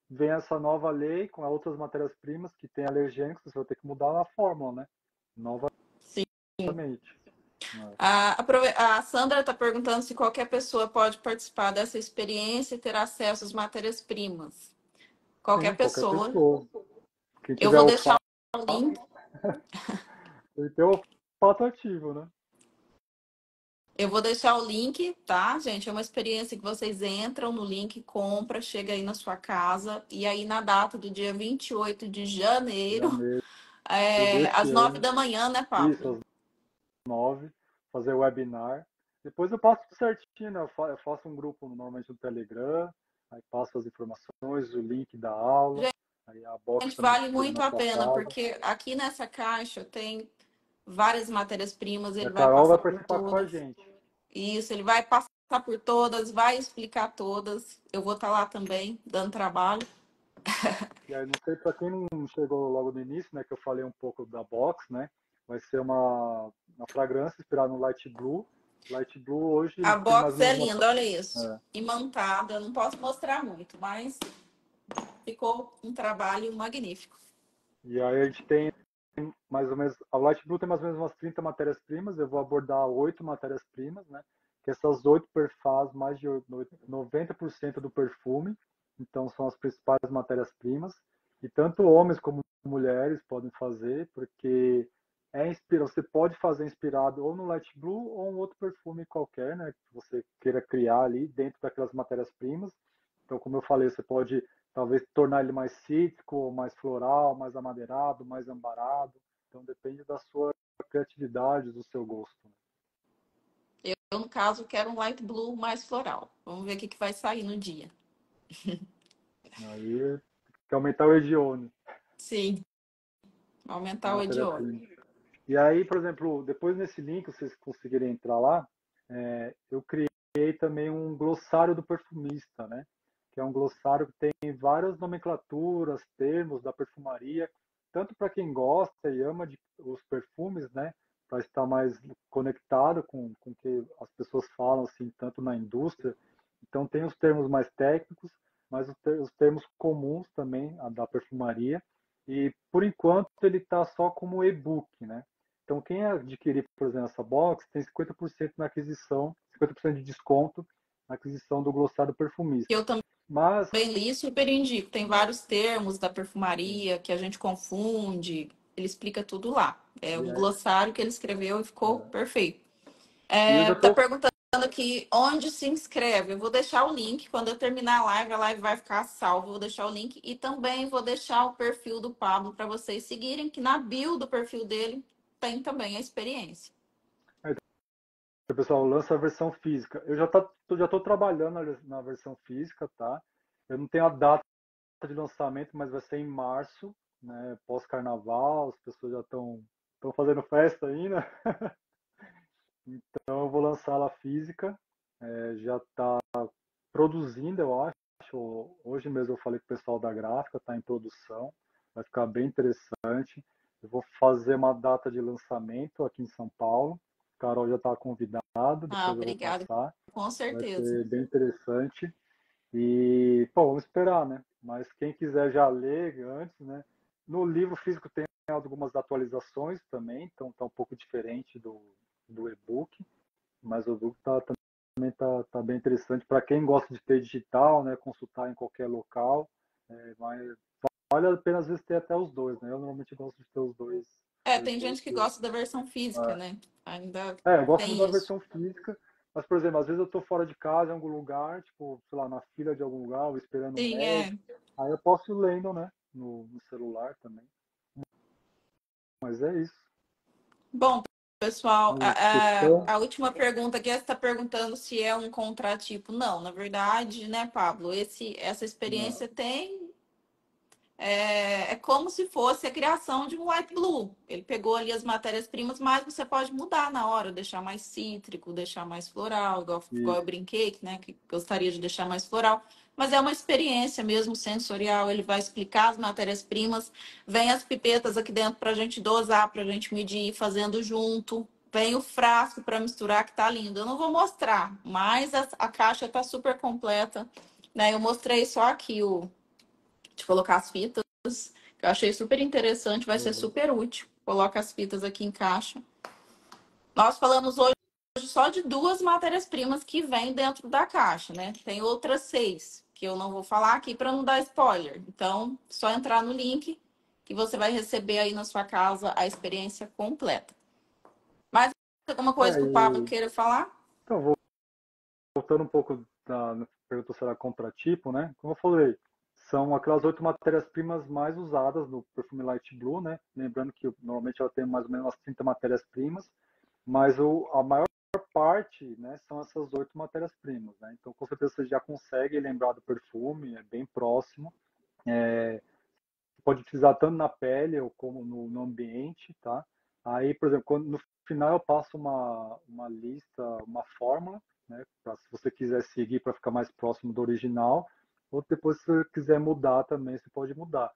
vem essa nova lei com outras matérias-primas que têm alergênicos, você vai ter que mudar a fórmula, né? Sim. Novamente. Né? A Sandra está perguntando se qualquer pessoa pode participar dessa experiência e ter acesso às matérias-primas. Qualquer Sim, qualquer pessoa. pessoa. Quem Eu tiver vou deixar olfato, o link. ele tem o olfato ativo, né? Eu vou deixar o link, tá, gente? É uma experiência que vocês entram no link, compra, chega aí na sua casa. E aí, na data do dia 28 de janeiro, Janeiro desse às 9 ano. da manhã, né, Isso, Pablo? às 9, fazer o webinar. Depois eu passo tudo certinho, né? Eu faço um grupo normalmente no Telegram, aí passo as informações, o link da aula, aí a box Gente, também vale chega muito na a sua pena, casa. porque aqui nessa caixa tem várias matérias-primas, E a ele vai Carol vai passar por participar com a todas. gente. Isso, ele vai passar por todas, vai explicar todas. Eu vou estar lá também, dando trabalho. E aí, não sei, para quem não chegou logo no início, né, que eu falei um pouco da box, né, vai ser uma fragrância inspirada no Light Blue. Light Blue hoje ele A tem mais ou box é menos uma... linda, olha isso. É, Imantada, eu não posso mostrar muito, mas ficou um trabalho magnífico. e aí a gente tem mais ou menos, a Light Blue tem mais ou menos umas 30 matérias-primas, eu vou abordar 8 matérias-primas, né, que essas 8 perfaz mais de 90% do perfume, então são as principais matérias-primas, e tanto homens como mulheres podem fazer, porque você pode fazer inspirado ou no Light Blue ou um outro perfume qualquer, né, que você queira criar ali dentro daquelas matérias-primas. Então, como eu falei, você pode talvez tornar ele mais cítrico, mais floral, mais amadeirado, mais ambarado. Então, depende da sua criatividade, do seu gosto. Eu, no caso, quero um light blue mais floral. Vamos ver o que vai sair no dia. Aí, tem que aumentar o Edione, Sim, a aumentar o idioma. matéria-prima. E aí, por exemplo, depois nesse link, vocês conseguirem entrar lá, eu criei também um glossário do perfumista, né? Que é um glossário que tem várias nomenclaturas, termos da perfumaria, tanto para quem gosta e ama os perfumes, né? Para estar mais conectado com o que as pessoas falam, assim, tanto na indústria. Então, tem os termos mais técnicos, mas os termos comuns também, a da perfumaria. E, por enquanto, ele está só como e-book, né? Então, quem adquirir, por exemplo, essa box, tem 50% na aquisição, 50% de desconto na aquisição do glossário perfumista. Eu também Mas, li e super indico. Tem vários termos da perfumaria que a gente confunde. Ele explica tudo lá. É e, um aí, glossário que ele escreveu e ficou perfeito. e eu já Tá estou... perguntando aqui onde se inscreve. Eu vou deixar o link. Quando eu terminar a live vai ficar salvo. Eu vou deixar o link. E também vou deixar o perfil do Pablo para vocês seguirem, que na bio do perfil dele tem também a experiência. Pessoal, lança a versão física. Eu já estou trabalhando na versão física, tá? Eu não tenho a data de lançamento, mas vai ser em março, né? Pós-carnaval, as pessoas já estão fazendo festa ainda. Então, eu vou lançar ela física. Já está produzindo, eu acho. Hoje mesmo eu falei com o pessoal da gráfica, está em produção, vai ficar bem interessante. Eu vou fazer uma data de lançamento aqui em São Paulo. Carol já está convidado, depois eu vou Obrigada. passar. Com Vai certeza. ser bem interessante. E, pô, vamos esperar, né? Mas quem quiser já ler antes, né? No livro físico tem algumas atualizações também, então tá um pouco diferente do e-book, mas o e-book também tá bem interessante para quem gosta de ter digital, né? Consultar em qualquer local, mas vale a pena às vezes ter até os dois, né? Eu normalmente gosto de ter os dois, o Tem e-book. gente que gosta da versão física, né? Ainda Eu gosto da tem isso. versão física, mas, por exemplo, às vezes eu estou fora de casa, em algum lugar, tipo, sei lá, na fila de algum lugar, ou esperando um Sim, médico, aí eu posso ir lendo, né? No celular também. Mas é isso. Bom, pessoal, Mais questão? a última pergunta que está perguntando se é um contratipo. Não, na verdade, né, Pablo? Essa Não. experiência tem é como se fosse a criação de um light blue. Ele pegou ali as matérias-primas, mas você pode mudar na hora, deixar mais cítrico, deixar mais floral, igual eu Isso. brinquei, né, que gostaria de deixar mais floral. Mas é uma experiência mesmo sensorial. Ele vai explicar as matérias-primas. Vem as pipetas aqui dentro para a gente dosar, para a gente medir, ir fazendo junto. Vem o frasco para misturar, que tá lindo. Eu não vou mostrar, mas a caixa tá super completa. Né? Eu mostrei só aqui de colocar as fitas, que eu achei super interessante, vai ser Uhum. super útil. Coloca as fitas aqui em caixa. Nós falamos hoje só de 2 matérias-primas que vêm dentro da caixa, né? Tem outras 6, que eu não vou falar aqui para não dar spoiler. Então, só entrar no link que você vai receber aí na sua casa a experiência completa. Mais alguma coisa que o Pablo E, queira falar? então, voltando um pouco na pergunta se era contratipo, né? Como eu falei, são aquelas 8 matérias-primas mais usadas no perfume Light Blue, né? Lembrando que normalmente ela tem mais ou menos umas 30 matérias-primas, mas a maior parte, né, são essas 8 matérias-primas, né? Então, com certeza você já consegue lembrar do perfume, é bem próximo. Pode utilizar tanto na pele ou como no ambiente, tá? Aí, por exemplo, no final eu passo uma lista, uma fórmula, né, pra, se você quiser seguir para ficar mais próximo do original, ou depois se você quiser mudar também, você pode mudar.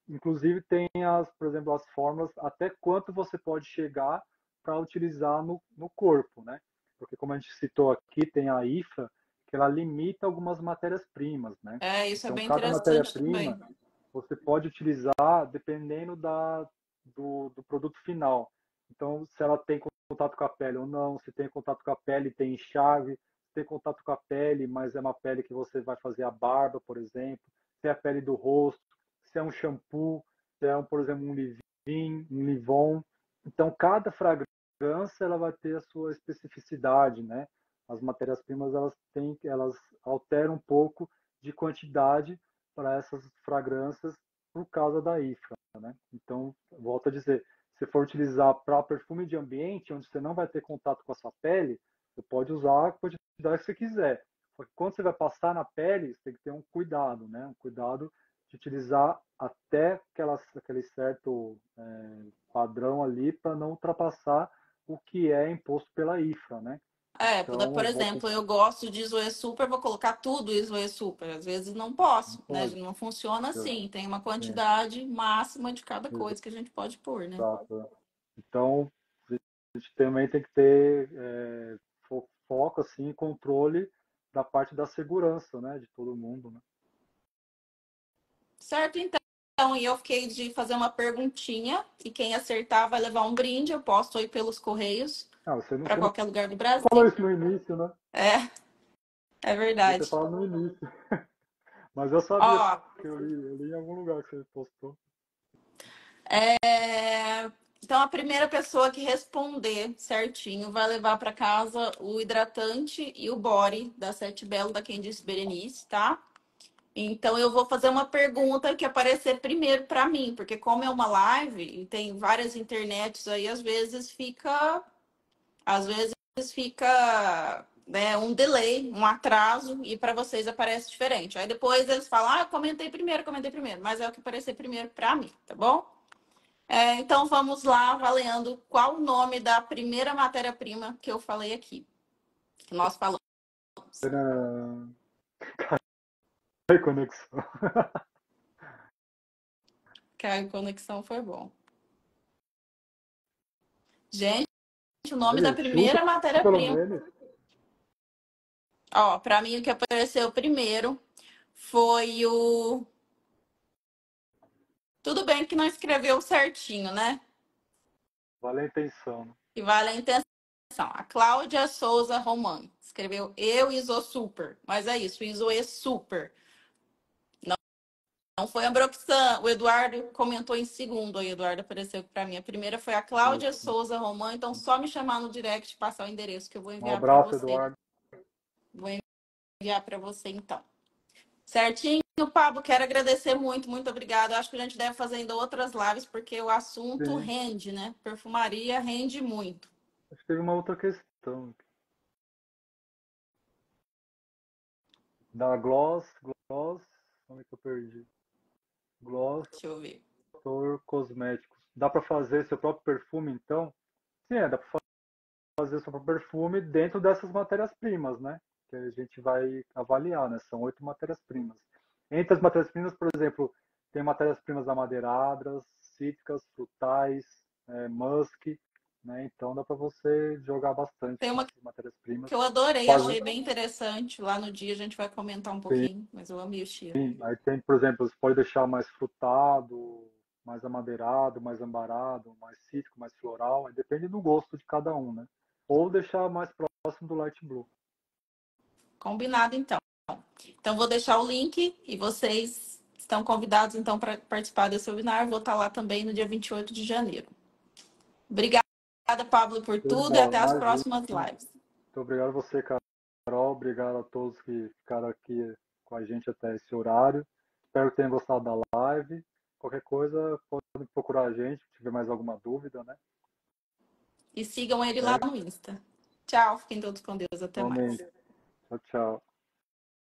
Inclusive tem por exemplo, as fórmulas até quanto você pode chegar para utilizar no corpo, né? Porque como a gente citou aqui, tem a IFA, que ela limita algumas matérias-primas, né? É, isso é Então, bem cada interessante também. matéria-prima você pode utilizar dependendo do produto final. Então, se ela tem contato com a pele ou não, se tem contato com a pele, tem enxágue, se tem contato com a pele, mas é uma pele que você vai fazer a barba, por exemplo, se é a pele do rosto, se é um shampoo, se é, por exemplo, um leave-in, um leave-on. Então, cada fragrância ela vai ter a sua especificidade, né? As matérias-primas elas alteram um pouco de quantidade para essas fragrâncias por causa da IFA, né? Então, volto a dizer, se for utilizar para perfume de ambiente, onde você não vai ter contato com a sua pele, você pode usar a quantidade que você quiser. Só que quando você vai passar na pele, você tem que ter um cuidado, né? Um cuidado de utilizar até aquele certo padrão ali para não ultrapassar o que é imposto pela IFA, né? É, por Então, volta, exemplo, eu gosto de Isoe Super, vou colocar tudo Isoe Super. Às vezes não não posso, né? pode. Não funciona assim. Tem uma Sim, quantidade máxima de cada coisa que a gente pode pôr, né? exato. Então, a gente também tem que ter foco, assim, controle da parte da segurança, né, de todo mundo, né? Certo, então, e eu fiquei de fazer uma perguntinha, e quem acertar vai levar um brinde. Eu posto aí pelos correios Ah, você não, para você não qualquer lugar do falou Brasil. isso no início, né? É, é Devia ter verdade. falado no início. Mas eu sabia, Ó, porque eu li em algum lugar que você postou. então a primeira pessoa que responder certinho vai levar para casa o hidratante e o body da Sete Belo, da Quem Disse Berenice, tá? Então eu vou fazer uma pergunta que aparecer primeiro para mim, porque como é uma live e tem várias internets aí, às vezes fica, né, um delay, um atraso e para vocês aparece diferente. Aí depois eles falam: "Ah, eu comentei primeiro", mas é o que aparecer primeiro para mim, tá bom? Então vamos lá, avaliando qual o nome da primeira matéria-prima que eu falei aqui, que nós falamos. Tcharam! Aí, conexão. Que a conexão foi bom. Gente, o nome da Aí, chuta primeira pelo matéria-prima. menos. Ó, para mim o que apareceu primeiro foi o. Tudo bem que não escreveu certinho, né? Vale a intenção, né? E vale a intenção. A Cláudia Souza Roman escreveu eu Iso Super, mas é isso, Iso é Super. Não foi a Broxan. O Eduardo comentou em segundo. Aí, Eduardo apareceu para mim. A primeira foi a Cláudia Isso. Souza Roman. Então, só me chamar no direct e passar o endereço que eu vou Um enviar para abraço, você. Eduardo. Vou enviar para você, então. Certinho, Pablo? Quero agradecer muito, muito obrigado. Acho que a gente deve fazer ainda outras lives, porque o assunto Sim. rende, né? Perfumaria rende muito. Acho que teve uma outra questão. Da Gloss, onde é que eu perdi? Gloss Deixa eu ver. Cosméticos. Dá para fazer seu próprio perfume, então? Sim, dá para fazer seu próprio perfume dentro dessas matérias-primas, né? Que a gente vai avaliar, né? São 8 matérias-primas. Entre as matérias-primas, por exemplo, tem matérias-primas amadeiradas, cítricas, frutais, musk, né? Então dá para você jogar bastante Tem com uma essas matérias-primas. que eu adorei, Fazer, achei bem interessante. Lá no dia a gente vai comentar um pouquinho, mas eu amei o cheiro. aí tem, por exemplo, você pode deixar mais frutado, mais amadeirado, mais ambarado, mais cítrico, mais floral, aí depende do gosto de cada um, né? Ou deixar mais próximo do light blue. Combinado, então. Então, vou deixar o link e vocês estão convidados, então, para participar desse webinar. Vou estar lá também no dia 28 de janeiro. Obrigada, Pablo, por Show de tudo e bola, até as imagina. próximas lives. Muito obrigado a você, Carol. Obrigado a todos que ficaram aqui com a gente até esse horário. Espero que tenham gostado da live. Qualquer coisa, pode procurar a gente, se tiver mais alguma dúvida, né? E sigam ele lá Certo? no Insta. Tchau, fiquem todos com Deus. Até mais. Igualmente. Tchau, tchau.